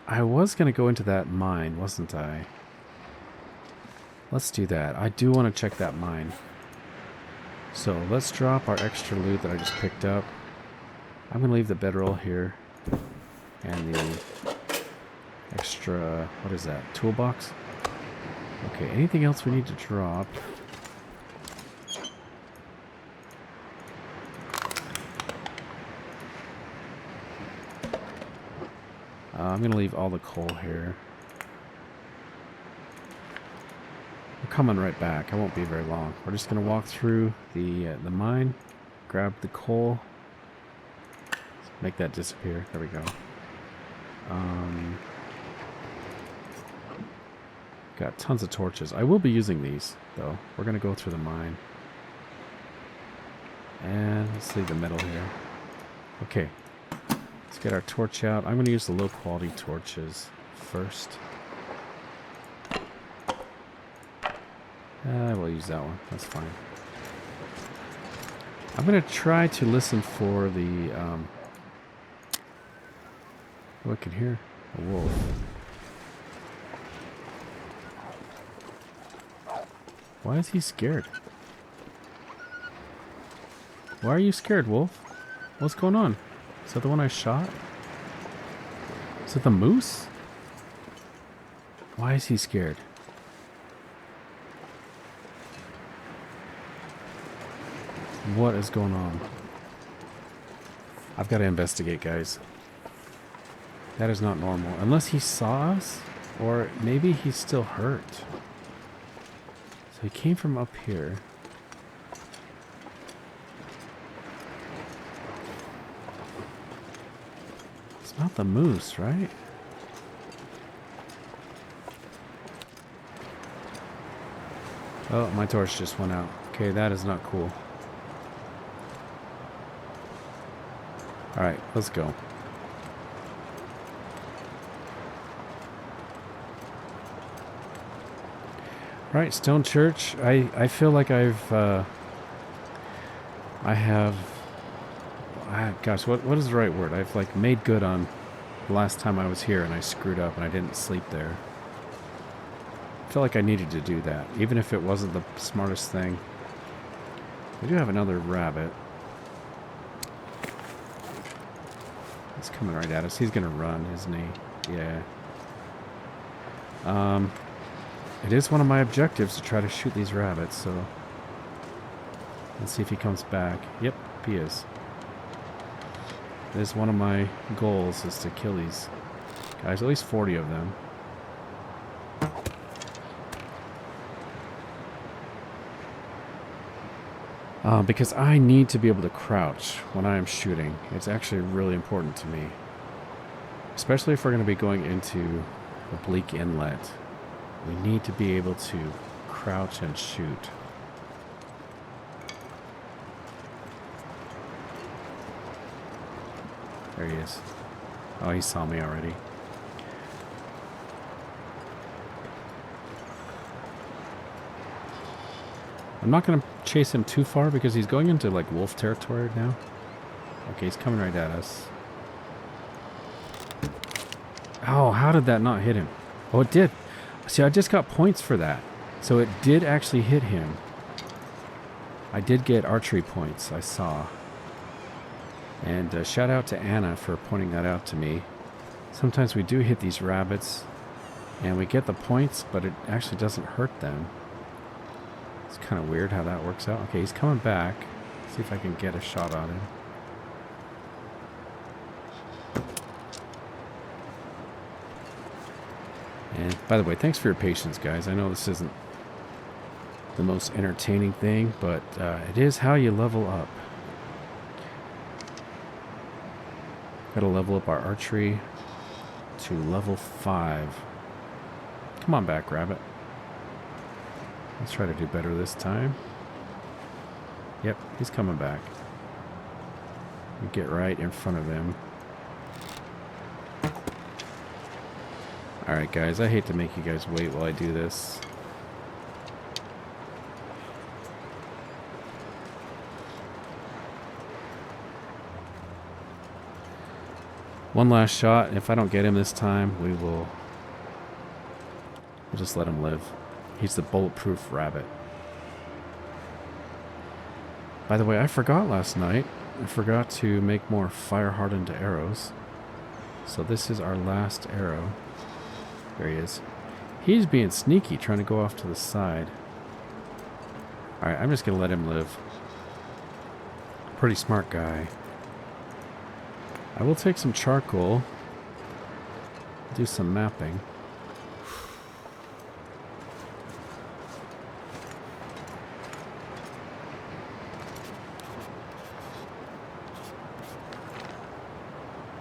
I was gonna go into that mine, wasn't I? Let's do that. I do want to check that mine. So let's drop our extra loot that I just picked up. I'm gonna leave the bedroll here. And the extra, what is that? Toolbox? Okay, anything else we need to drop? I'm going to leave all the coal here. We're coming right back. I won't be very long. We're just going to walk through the mine, grab the coal, make that disappear. There we go. Got tons of torches. I will be using these, though. We're going to go through the mine. And let's leave the metal here. Okay. Let's get our torch out. I'm going to use the low quality torches first. We'll use that one. That's fine. I'm going to try to listen for the... oh, I can hear a wolf. Why is he scared? Why are you scared, wolf? What's going on? Is that the one I shot? Is it the moose? Why is he scared? What is going on? I've got to investigate, guys. That is not normal. Unless he saw us, or maybe he's still hurt. So he came from up here. It's not the moose, right? Oh, my torch just went out. Okay, that is not cool. Alright, let's go. Right, Stone Church. I feel like gosh, what is the right word? I've like made good on the last time I was here and I screwed up and I didn't sleep there. I feel like I needed to do that, even if it wasn't the smartest thing. We do have another rabbit. He's coming right at us. He's gonna run, isn't he? Yeah. It is one of my objectives to try to shoot these rabbits, so let's see if he comes back. Yep, he is. It is one of my goals, is to kill these guys, at least 40 of them. Because I need to be able to crouch when I am shooting. It's actually really important to me. Especially if we're going to be going into the bleak inlet. We need to be able to crouch and shoot. There he is. Oh, he saw me already. I'm not going to chase him too far because he's going into like wolf territory now. Okay, he's coming right at us. Oh, how did that not hit him? Oh, it did. See, I just got points for that. So it did actually hit him. I did get archery points, I saw. And shout out to Anna for pointing that out to me. Sometimes we do hit these rabbits and we get the points, but it actually doesn't hurt them. It's kind of weird how that works out. Okay, he's coming back. See if I can get a shot on him. And by the way, thanks for your patience, guys. I know this isn't the most entertaining thing, but it is how you level up. Got to level up our archery to level 5. Come on back, rabbit. Let's try to do better this time. Yep, he's coming back. We get right in front of him. Alright guys, I hate to make you guys wait while I do this. One last shot. If I don't get him this time, we'll just let him live. He's the bulletproof rabbit. By the way, I forgot last night. I forgot to make more fire-hardened arrows. So this is our last arrow. There he is. He's being sneaky, trying to go off to the side. Alright, I'm just going to let him live. Pretty smart guy. I will take some charcoal. Do some mapping.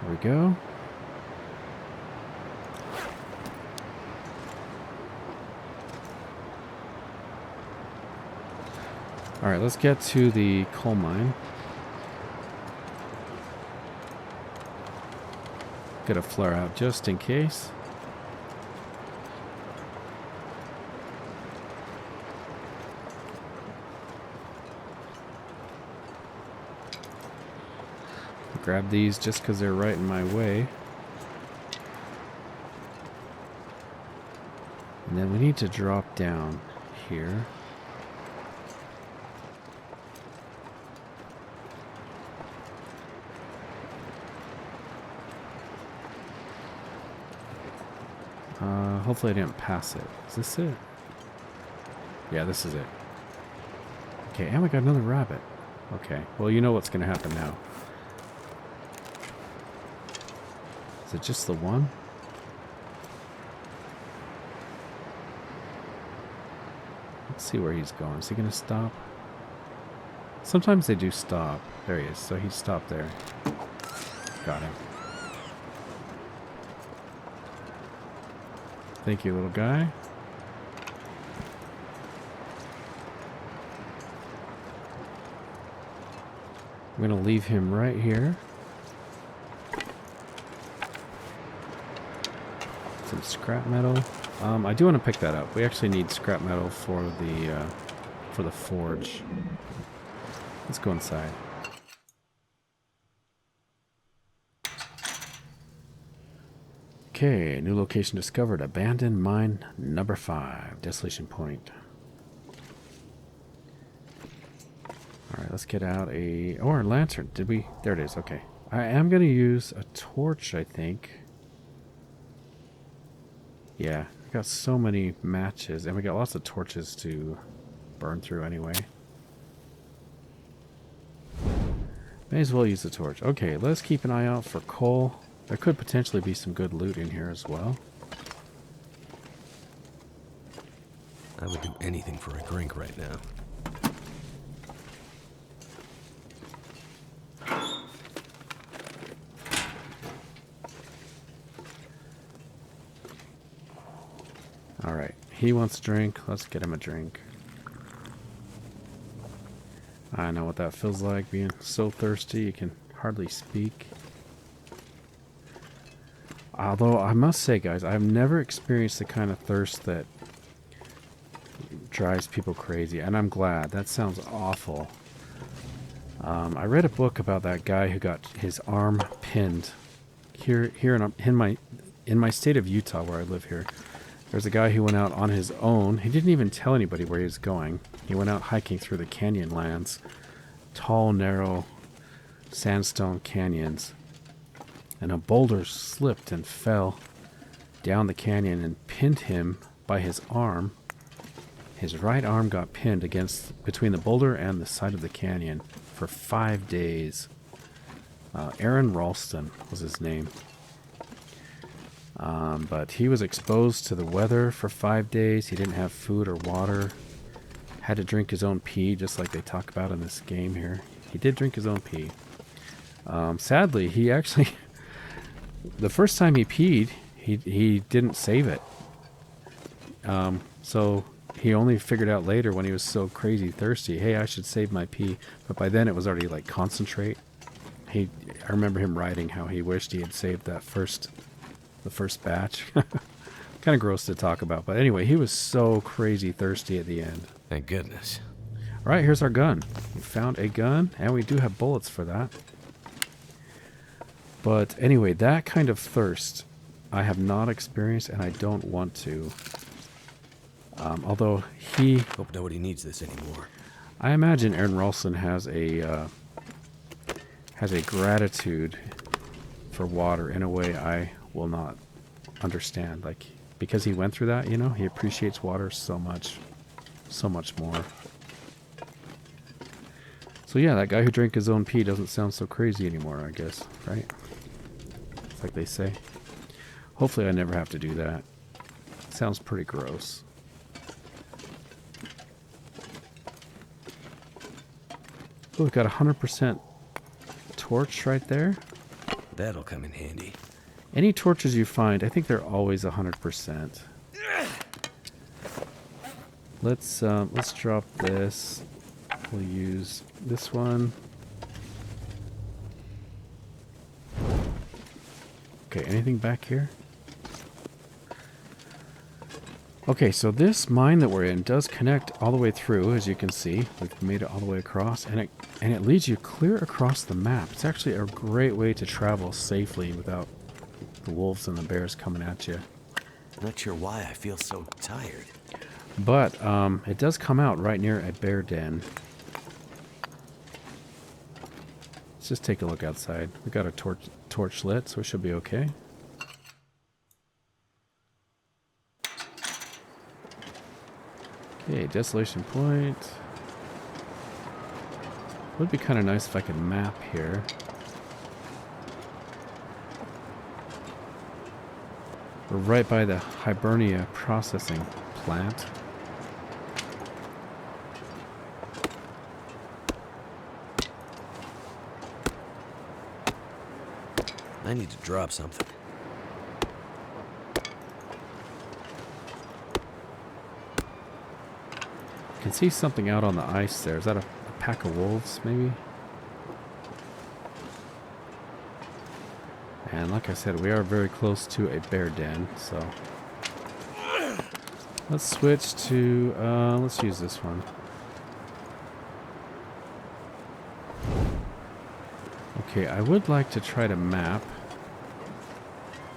There we go. Alright, let's get to the coal mine. Get a flare out just in case. Grab these just because they're right in my way. And then we need to drop down here. Hopefully I didn't pass it. Is this it? Yeah, this is it. Okay, and we got another rabbit. Okay, well you know what's going to happen now. Is it just the one? Let's see where he's going. Is he going to stop? Sometimes they do stop. There he is. So he stopped there. Got him. Thank you, little guy. I'm going to leave him right here. Some scrap metal. I do want to pick that up. We actually need scrap metal for the forge. Let's go inside. Okay, new location discovered. Abandoned mine number 5. Desolation Point. Alright, let's get out a lantern. Did we? There it is. Okay. I am going to use a torch, I think. Yeah, we got so many matches, and we got lots of torches to burn through anyway. May as well use the torch. Okay, let's keep an eye out for coal. There could potentially be some good loot in here as well. I would do anything for a drink right now. Alright, he wants a drink. Let's get him a drink. I know what that feels like, being so thirsty you can hardly speak. Although, I must say, guys, I've never experienced the kind of thirst that drives people crazy, and I'm glad. That sounds awful. I read a book about that guy who got his arm pinned. Here in my state of Utah, where I live here, there's a guy who went out on his own. He didn't even tell anybody where he was going. He went out hiking through the canyon lands. Tall, narrow, sandstone canyons. And a boulder slipped and fell down the canyon and pinned him by his arm. His right arm got pinned between the boulder and the side of the canyon for 5 days. Aaron Ralston was his name. But he was exposed to the weather for 5 days. He didn't have food or water. Had to drink his own pee, just like they talk about in this game here. He did drink his own pee. Sadly, he actually... the first time he peed, he didn't save it. So he only figured out later when he was so crazy thirsty, hey, I should save my pee. But by then it was already like concentrate. I remember him writing how he wished he had saved the first batch. Kind of gross to talk about, but anyway, he was so crazy thirsty at the end. Thank goodness. All right, here's our gun. We found a gun, and we do have bullets for that. But anyway, that kind of thirst I have not experienced, and I don't want to. Although Hope nobody needs this anymore. I imagine Aaron Ralston has a gratitude for water in a way I will not understand. Like, because he went through that, you know, he appreciates water so much more. So yeah, that guy who drank his own pee doesn't sound so crazy anymore, I guess, right? It's like they say. Hopefully I never have to do that. Sounds pretty gross. Oh, we've got 100% torch right there. That'll come in handy. Any torches you find, I think they're always 100%. Let's drop this. We'll use this one. Okay, anything back here? Okay, so this mine that we're in does connect all the way through, as you can see. We've made it all the way across, and it leads you clear across the map. It's actually a great way to travel safely without the wolves and the bears coming at you. Not sure why I feel so tired. But it does come out right near a bear den. Let's just take a look outside. We got a torch lit, so we should be okay. Okay, Desolation Point. Would be kind of nice if I could map here. We're right by the Hibernia processing plant. I need to drop something. I can see something out on the ice there. Is that a pack of wolves, maybe? And like I said, we are very close to a bear den, so... Let's switch to... let's use this one. Okay, I would like to try to map.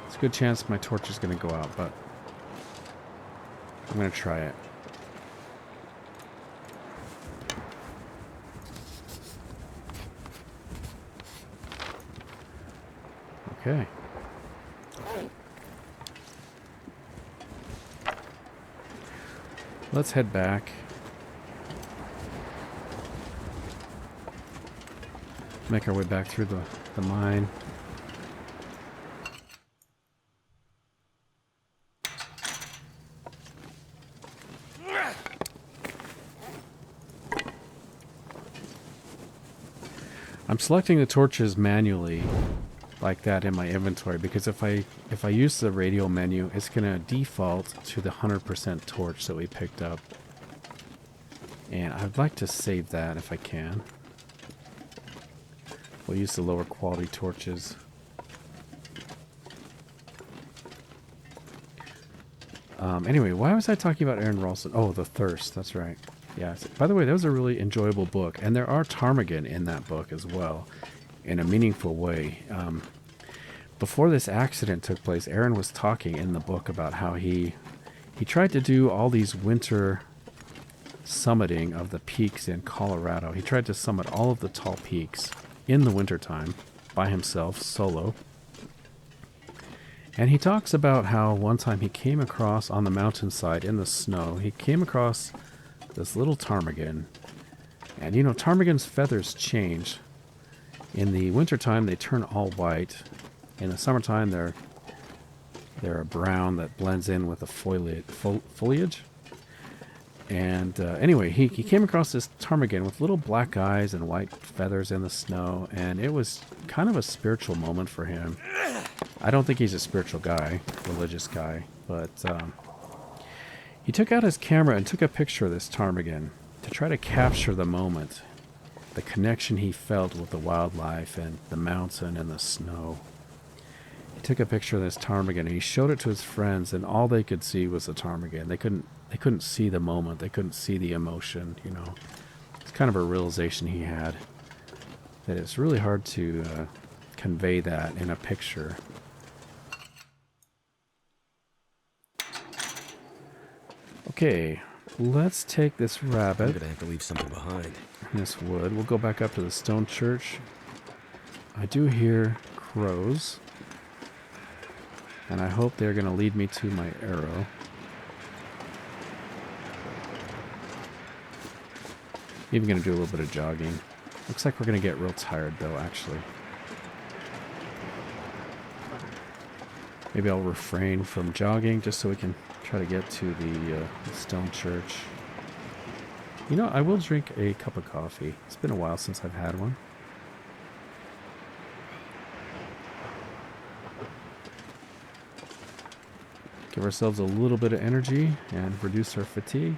It's a good chance my torch is going to go out, but... I'm going to try it. Okay. Let's head back. Make our way back through the mine. I'm selecting the torches manually like that in my inventory because if I use the radial menu, it's going to default to the 100% torch that we picked up. And I'd like to save that if I can. We'll use the lower quality torches. Anyway, why was I talking about Aaron Ralston? Oh, the thirst. That's right. Yeah. By the way, that was a really enjoyable book, and there are ptarmigan in that book as well, in a meaningful way. Before this accident took place, Aaron was talking in the book about how he tried to do all these winter summiting of the peaks in Colorado. He tried to summit all of the tall peaks in the wintertime by himself, solo. And he talks about how one time he came across on the mountainside in the snow, he came across this little ptarmigan. And you know, ptarmigan's feathers change. In the wintertime, they turn all white. In the summertime, they're a brown that blends in with the foliage. And anyway, he came across this ptarmigan with little black eyes and white feathers in the snow, and it was kind of a spiritual moment for him. I don't think he's a spiritual guy, religious guy, but He took out his camera and took a picture of this ptarmigan to try to capture the moment, the connection he felt with the wildlife and the mountain and the snow. He took a picture of this ptarmigan and he showed it to his friends, and all they could see was the ptarmigan. They couldn't see the moment. They couldn't see the emotion, you know. It's kind of a realization he had that it's really hard to convey that in a picture. Okay, let's take this rabbit. I'm gonna have to leave something behind. This wood. We'll go back up to the stone church. I do hear crows, and I hope they're going to lead me to my arrow. Even going to do a little bit of jogging. Looks like we're going to get real tired, though, actually. Maybe I'll refrain from jogging just so we can try to get to the stone church. You know, I will drink a cup of coffee. It's been a while since I've had one. Give ourselves a little bit of energy and reduce our fatigue.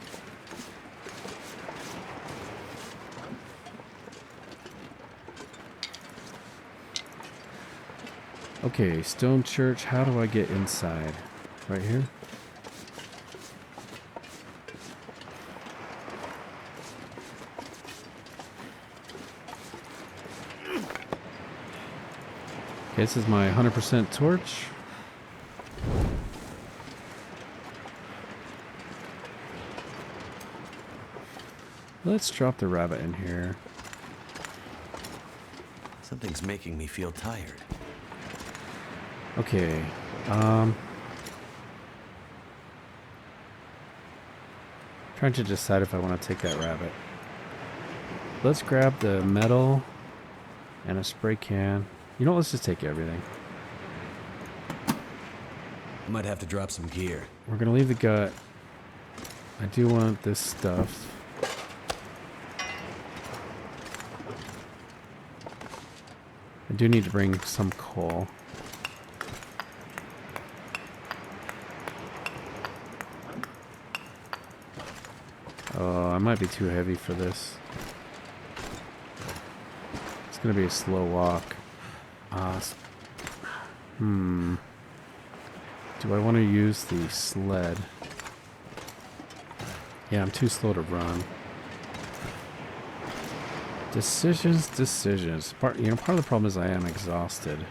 Okay, stone church. How do I get inside? Right here? Okay, this is my 100% torch. Let's drop the rabbit in here. Something's making me feel tired. Okay, trying to decide if I want to take that rabbit. Let's grab the metal and a spray can. You know what, let's just take everything. I might have to drop some gear. We're gonna leave the gut. I do want this stuff. I do need to bring some coal. Oh, I might be too heavy for this. It's gonna be a slow walk. Do I want to use the sled? Yeah, I'm too slow to run. Decisions. Part of the problem is I am exhausted.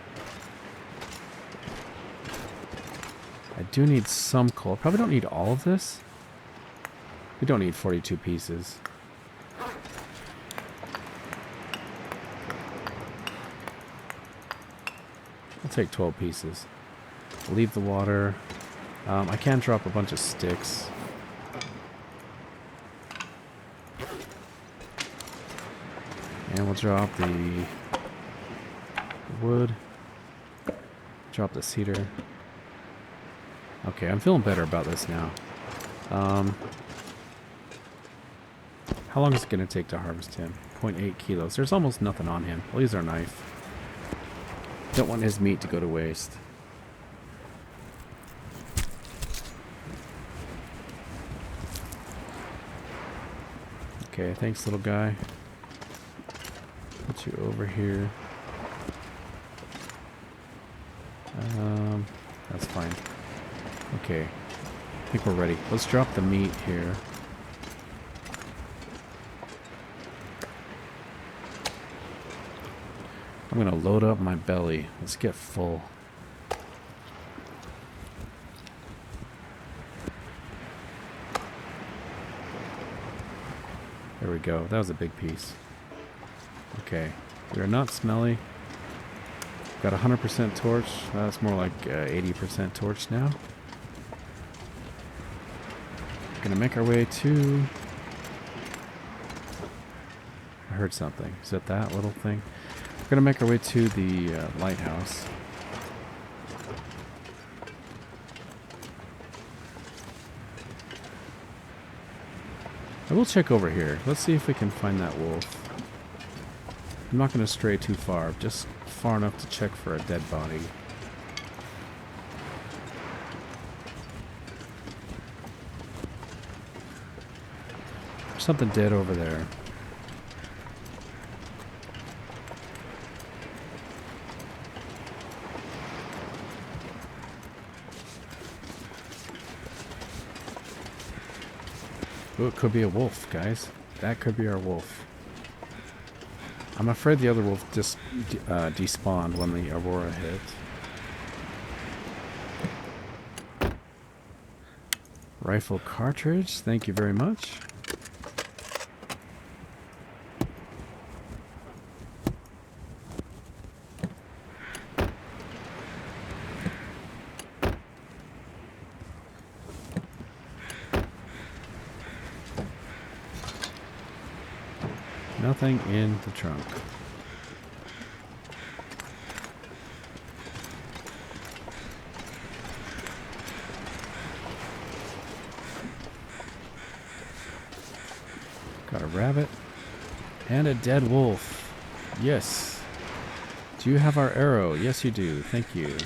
I do need some coal. Probably don't need all of this. We don't need 42 pieces. I'll take 12 pieces. Leave the water. I can drop a bunch of sticks. And we'll drop the wood. Drop the cedar. Okay, I'm feeling better about this now. How long is it going to take to harvest him? 0.8 kilos. There's almost nothing on him. We'll use our knife. Don't want his meat to go to waste. Okay, thanks, little guy. Put you over here. That's fine. Okay, I think we're ready. Let's drop the meat here. I'm gonna load up my belly. Let's get full. There we go. That was a big piece. Okay. We are not smelly. Got 100% torch. That's more like 80% torch now. Gonna make our way to... I heard something. Is it that little thing? We're gonna make our way to the lighthouse. I will check over here. Let's see if we can find that wolf. I'm not going to stray too far, just far enough to check for a dead body. There's something dead over there. Ooh, it could be a wolf, guys. That could be our wolf. I'm afraid the other wolf just despawned when the Aurora hit. Rifle cartridge, thank you very much. Nothing in the trunk. Got a rabbit and a dead wolf. Yes. Do you have our arrow? Yes, you do. Thank you.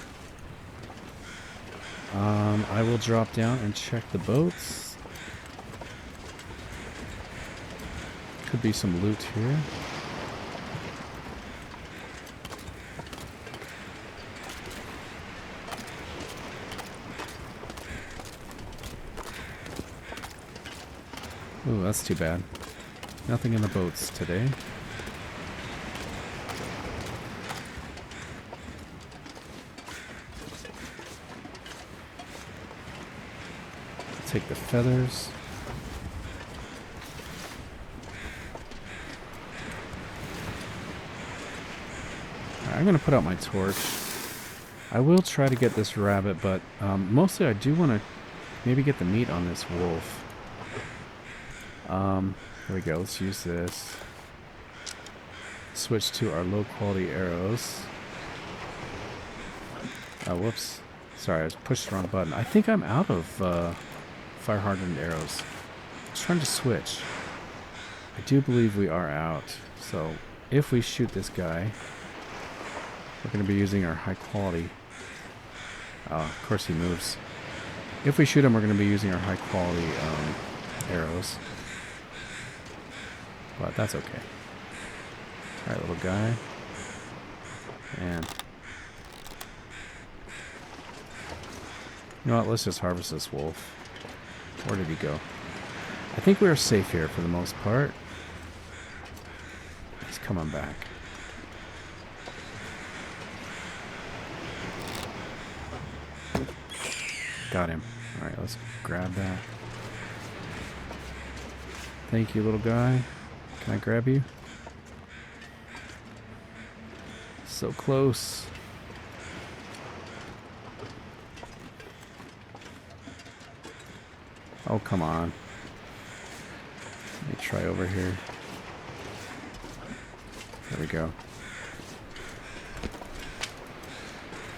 I will drop down and check the boats. Could be some loot here. Ooh, that's too bad. Nothing in the boats today. Take the feathers. I'm going to put out my torch. I will try to get this rabbit, but mostly I do want to maybe get the meat on this wolf. There we go. Let's use this. Switch to our low quality arrows. Oh, whoops. Sorry, I pushed the wrong button. I think I'm out of fire hardened arrows. I was trying to switch. I do believe we are out. So if we shoot this guy, we're going to be using our high quality. Of course he moves. If we shoot him, we're going to be using our high quality arrows. But that's okay. Alright, little guy. And you know what? Let's just harvest this wolf. Where did he go? I think we are safe here for the most part. He's coming back. Got him. Alright, let's grab that. Thank you, little guy. Can I grab you? So close. Oh, come on. Let me try over here. There we go.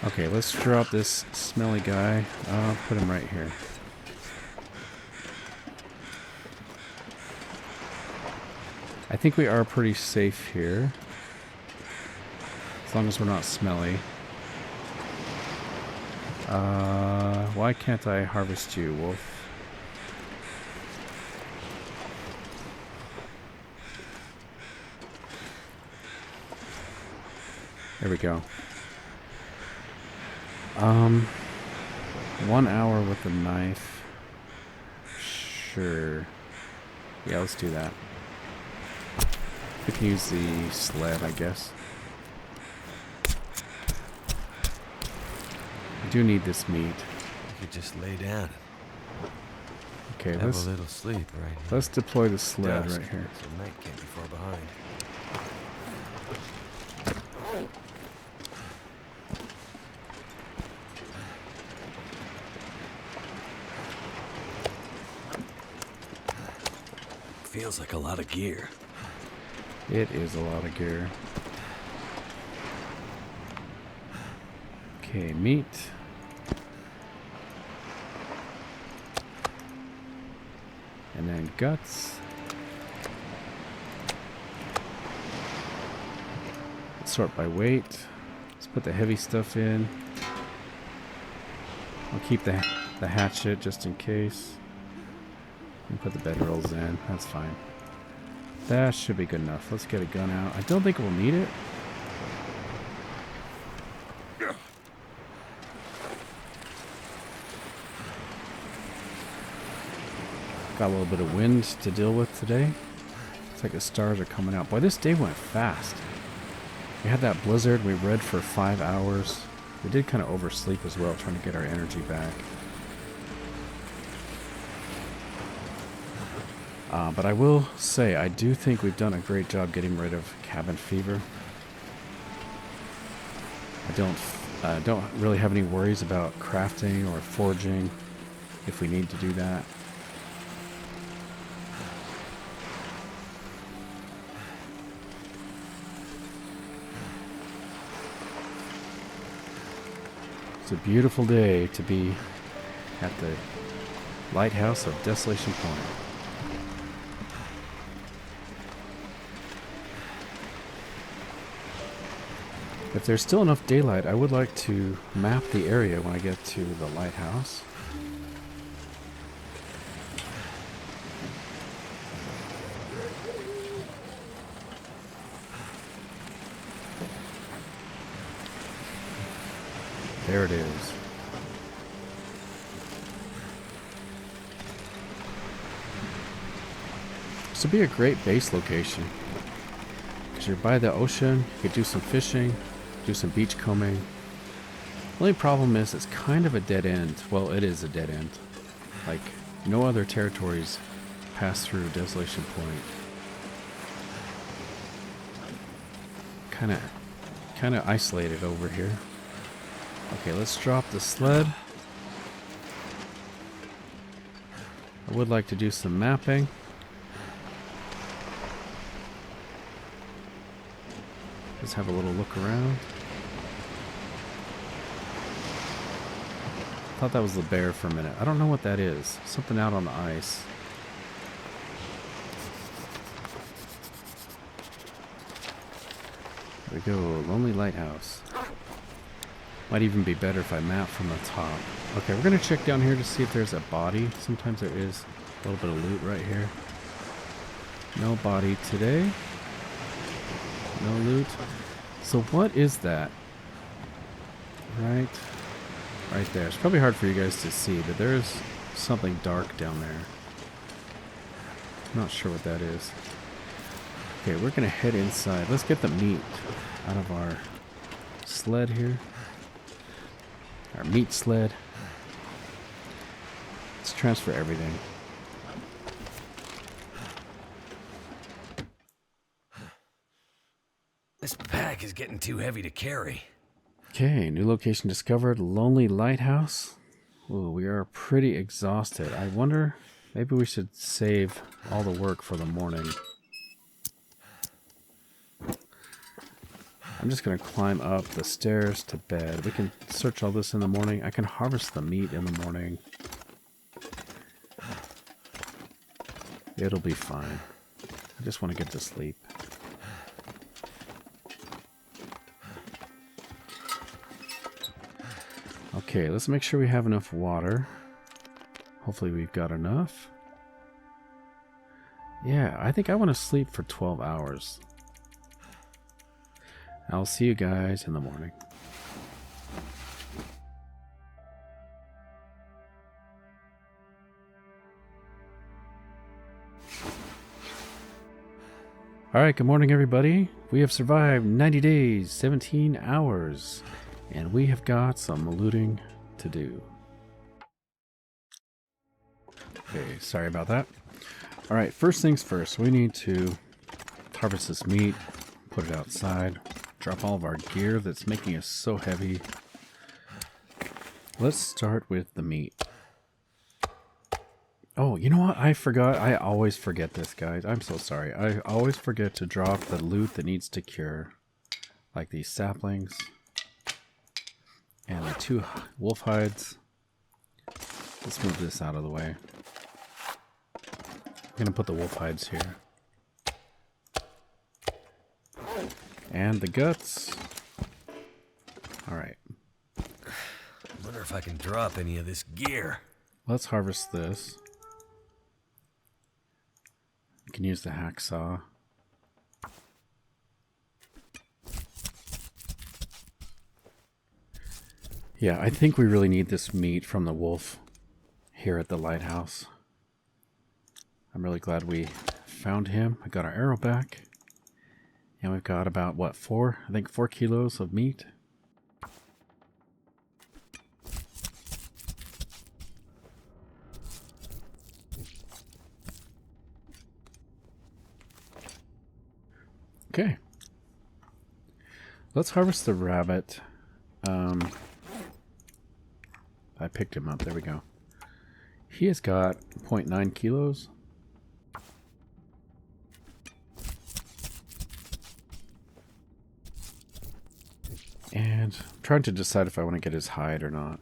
Okay, let's drop this smelly guy. I'll put him right here. I think we are pretty safe here. As long as we're not smelly. Why can't I harvest you, wolf? There we go. 1 hour with a knife. Sure. Yeah, let's do that. We can use the sled, I guess. I do need this meat. You could just lay down. Okay, have a little sleep right here. Let's deploy the sled Dusk, right here. so night can't be far behind. Feels like a lot of gear. It is a lot of gear. Okay, meat. And then guts. Sort by weight. Let's put the heavy stuff in. I'll keep the hatchet just in case. And put the bedrolls in. That's fine. That should be good enough. Let's get a gun out. I don't think we'll need it. Got a little bit of wind to deal with today. It's like the stars are coming out. Boy, this day went fast. We had that blizzard. We read for 5 hours. We did kind of oversleep as well, trying to get our energy back. But I will say, I do think we've done a great job getting rid of cabin fever. I don't really have any worries about crafting or forging if we need to do that. It's a beautiful day to be at the lighthouse of Desolation Point. If there's still enough daylight, I would like to map the area when I get to the lighthouse. There it is. This would be a great base location. Because you're by the ocean, you could do some fishing, do some beach combing. The only problem is it's kind of a dead end. Well, it is a dead end. Like, no other territories pass through Desolation Point. Kind of isolated over here. Okay, let's drop the sled. I would like to do some mapping. Let's have a little look around. Thought that was the bear for a minute. I don't know what that is. Something out on the ice. There we go. Lonely Lighthouse. Might even be better if I map from the top. Okay, we're going to check down here to see if there's a body. Sometimes there is a little bit of loot right here. No body today. No loot. So what is that? Right there. It's probably hard for you guys to see, but there is something dark down there. I'm not sure what that is. Okay, we're going to head inside. Let's get the meat out of our sled here. Our meat sled. Let's transfer everything. This pack is getting too heavy to carry. Okay, new location discovered. Lonely Lighthouse. Ooh, we are pretty exhausted. I wonder, maybe we should save all the work for the morning. I'm just going to climb up the stairs to bed. We can search all this in the morning. I can harvest the meat in the morning. It'll be fine. I just want to get to sleep. Okay, let's make sure we have enough water. Hopefully we've got enough. Yeah, I think I want to sleep for 12 hours. I'll see you guys in the morning. Alright, good morning everybody. We have survived 90 days, 17 hours, and we have got some looting to do. Okay, sorry about that. Alright, first things first, we need to harvest this meat, put it outside. Drop all of our gear that's making us so heavy. Let's start with the meat. Oh, you know what? I forgot. I always forget this, guys. I'm so sorry. I always forget to drop the loot that needs to cure. Like these saplings. And the 2 wolf hides. Let's move this out of the way. I'm going to put the wolf hides here. And the guts. Alright. Wonder if I can drop any of this gear. Let's harvest this. can use the hacksaw. Yeah, I think we really need this meat from the wolf here at the lighthouse. I'm really glad we found him. I got our arrow back. And we've got about, what, 4 kilos of meat. Okay. Let's harvest the rabbit. I picked him up. There we go. He has got 0.9 kilos. And I'm trying to decide if I want to get his hide or not.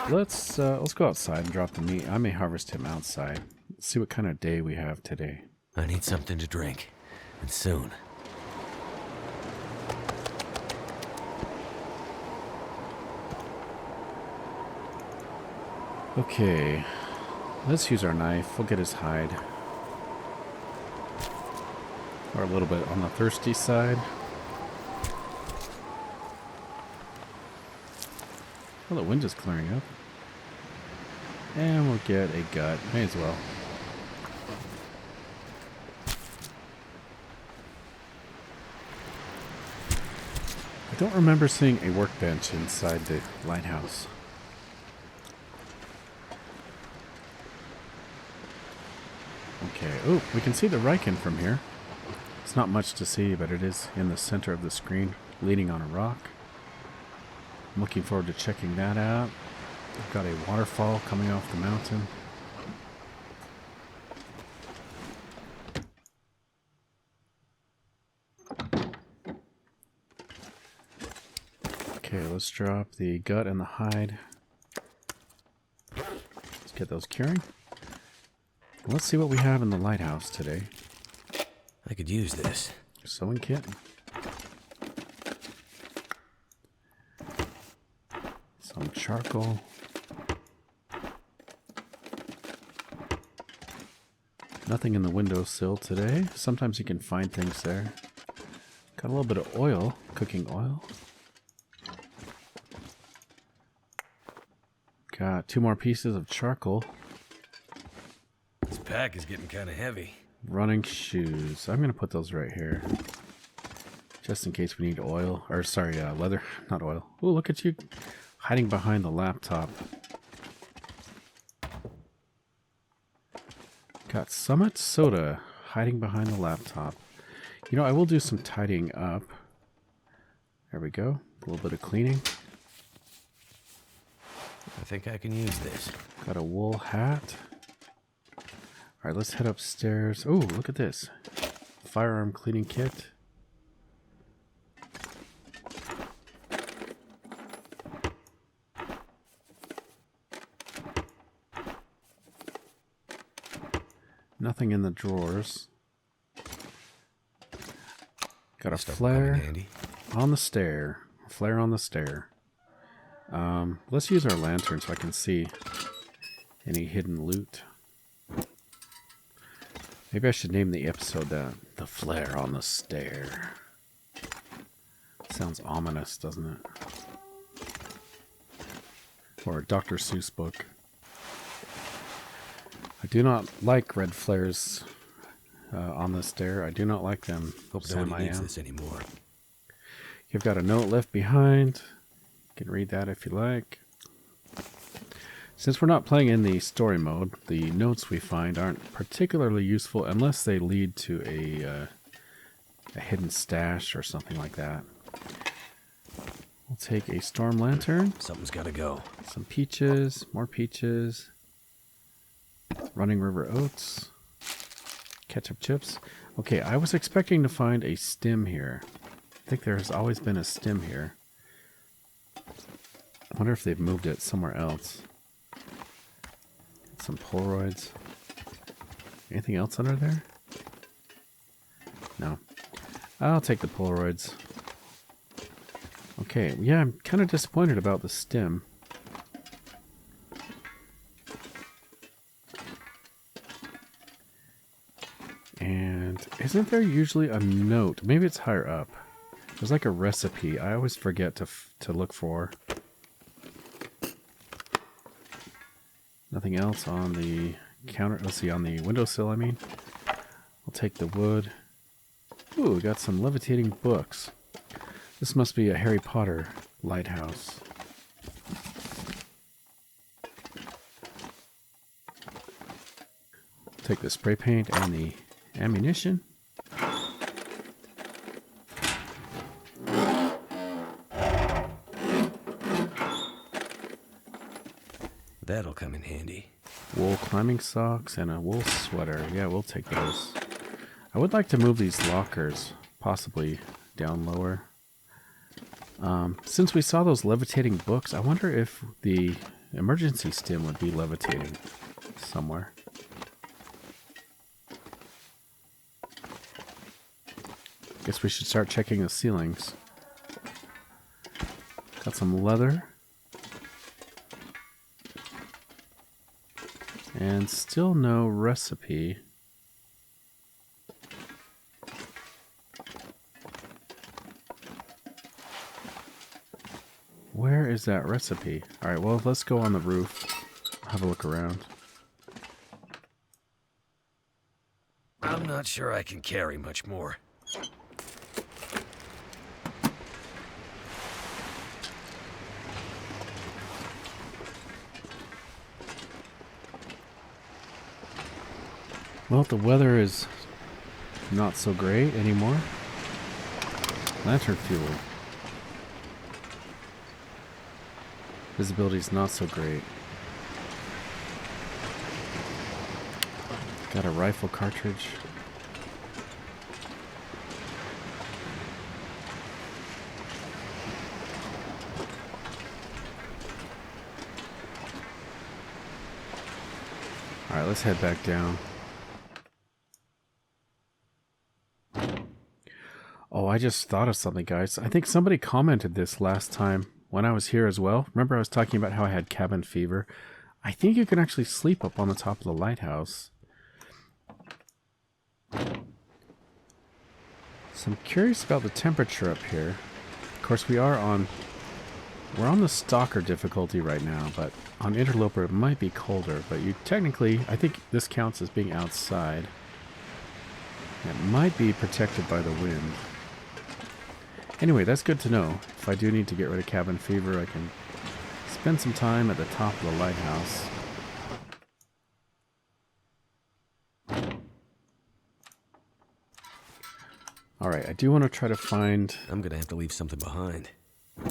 Let's go outside and drop the meat. I may harvest him outside. Let's see what kind of day we have today. I need something to drink, and soon. Okay, let's use our knife. We'll get his hide. Or a little bit on the thirsty side. Well, the wind is clearing up. And we'll get a gut. May as well. I don't remember seeing a workbench inside the lighthouse. Okay. Oh, we can see the Riken from here. It's not much to see, but it is in the center of the screen, leaning on a rock. I'm looking forward to checking that out. We've got a waterfall coming off the mountain. Okay, let's drop the gut and the hide. Let's get those curing. Let's see what we have in the lighthouse today. I could use this. Sewing kit. Some charcoal. Nothing in the windowsill today. Sometimes you can find things there. Got a little bit of oil, cooking oil. Got 2 more pieces of charcoal. This pack is getting kind of heavy. Running shoes. I'm going to put those right here. Just in case we need oil. Or, sorry, leather. Not oil. Oh, look at you hiding behind the laptop. Got Summit Soda hiding behind the laptop. You know, I will do some tidying up. There we go. A little bit of cleaning. I think I can use this. Got a wool hat. Alright, let's head upstairs. Oh, look at this. Firearm cleaning kit. Nothing in the drawers. Got a flare on the stair. A flare on the stair. Let's use our lantern so I can see any hidden loot. Maybe I should name the episode that. The Flare on the Stair. Sounds ominous, doesn't it? Or a Dr. Seuss book. I do not like red flares on the stair. I do not like them. Hope nobody needs this anymore. You've got a note left behind. You can read that if you like. Since we're not playing in the story mode, the notes we find aren't particularly useful unless they lead to a hidden stash or something like that. We'll take a storm lantern. Something's got to go. Some peaches, more peaches. Running River Oats. Ketchup chips. Okay, I was expecting to find a stem here. I think there has always been a stem here. I wonder if they've moved it somewhere else. Some Polaroids. Anything else under there? No. I'll take the Polaroids. Okay, yeah, I'm kind of disappointed about the stem. And isn't there usually a note? Maybe it's higher up. There's like a recipe. I always forget to look for. Nothing else on the counter. Let's see, on the windowsill, I mean. I'll take the wood. Ooh, we got some levitating books. This must be a Harry Potter lighthouse. Take the spray paint and the ammunition. That'll come in handy. Wool climbing socks and a wool sweater. Yeah, we'll take those. I would like to move these lockers, possibly down lower. Since we saw those levitating books, I wonder if the emergency stim would be levitating somewhere. Guess we should start checking the ceilings. Got some leather. And still no recipe. Where is that recipe? Alright, well, let's go on the roof. Have a look around. I'm not sure I can carry much more. Well, the weather is not so great anymore. Lantern fuel. Visibility is not so great. Got a rifle cartridge. Alright, let's head back down. Oh, I just thought of something, guys. I think somebody commented this last time when I was here as well. Remember I was talking about how I had cabin fever? I think you can actually sleep up on the top of the lighthouse. So I'm curious about the temperature up here. Of course, we're on the stalker difficulty right now, but on interloper it might be colder. But you technically, I think this counts as being outside. It might be protected by the wind. Anyway, that's good to know. If I do need to get rid of cabin fever, I can spend some time at the top of the lighthouse. Alright, I do want to try to find... I'm gonna have to leave something behind. I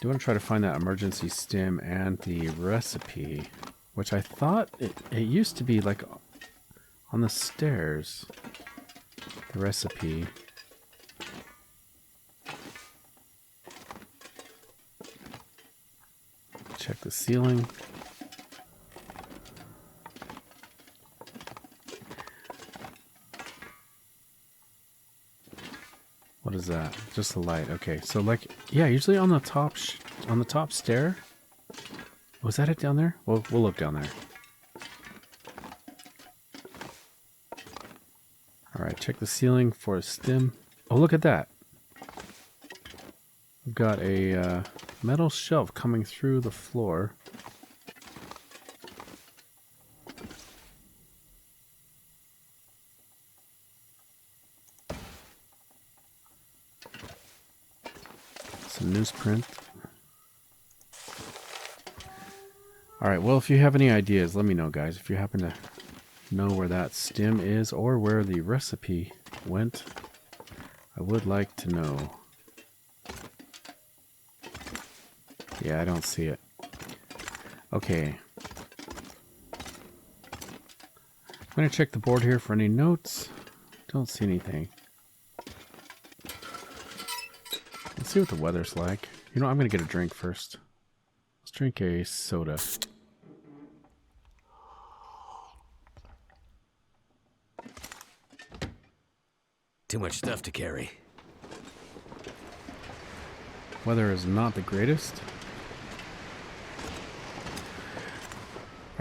do want to try to find that emergency stim and the recipe, which I thought it used to be like on the stairs. The recipe. Check the ceiling. What is that? Just the light. Okay, so like, yeah, usually on the top stair. Was that it down there? We'll look down there. All right, check the ceiling for a stim. Oh, look at that. We've got a metal shelf coming through the floor. Some newsprint. Alright, well, if you have any ideas, let me know, guys. If you happen to know where that stim is or where the recipe went, I would like to know. Yeah, I don't see it. Okay. I'm going to check the board here for any notes. Don't see anything. Let's see what the weather's like. You know, I'm going to get a drink first. Let's drink a soda. Too much stuff to carry. Weather is not the greatest.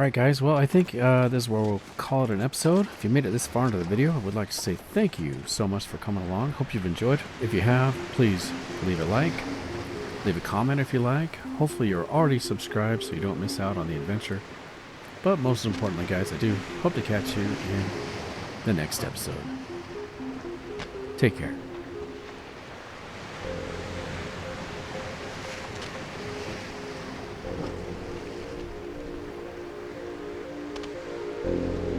Alright guys, well I think this is where we'll call it an episode. If you made it this far into the video, I would like to say thank you so much for coming along. Hope you've enjoyed. If you have, please leave a like, leave a comment if you like. Hopefully you're already subscribed so you don't miss out on the adventure. But most importantly guys, I do hope to catch you in the next episode. Take care. Thank you.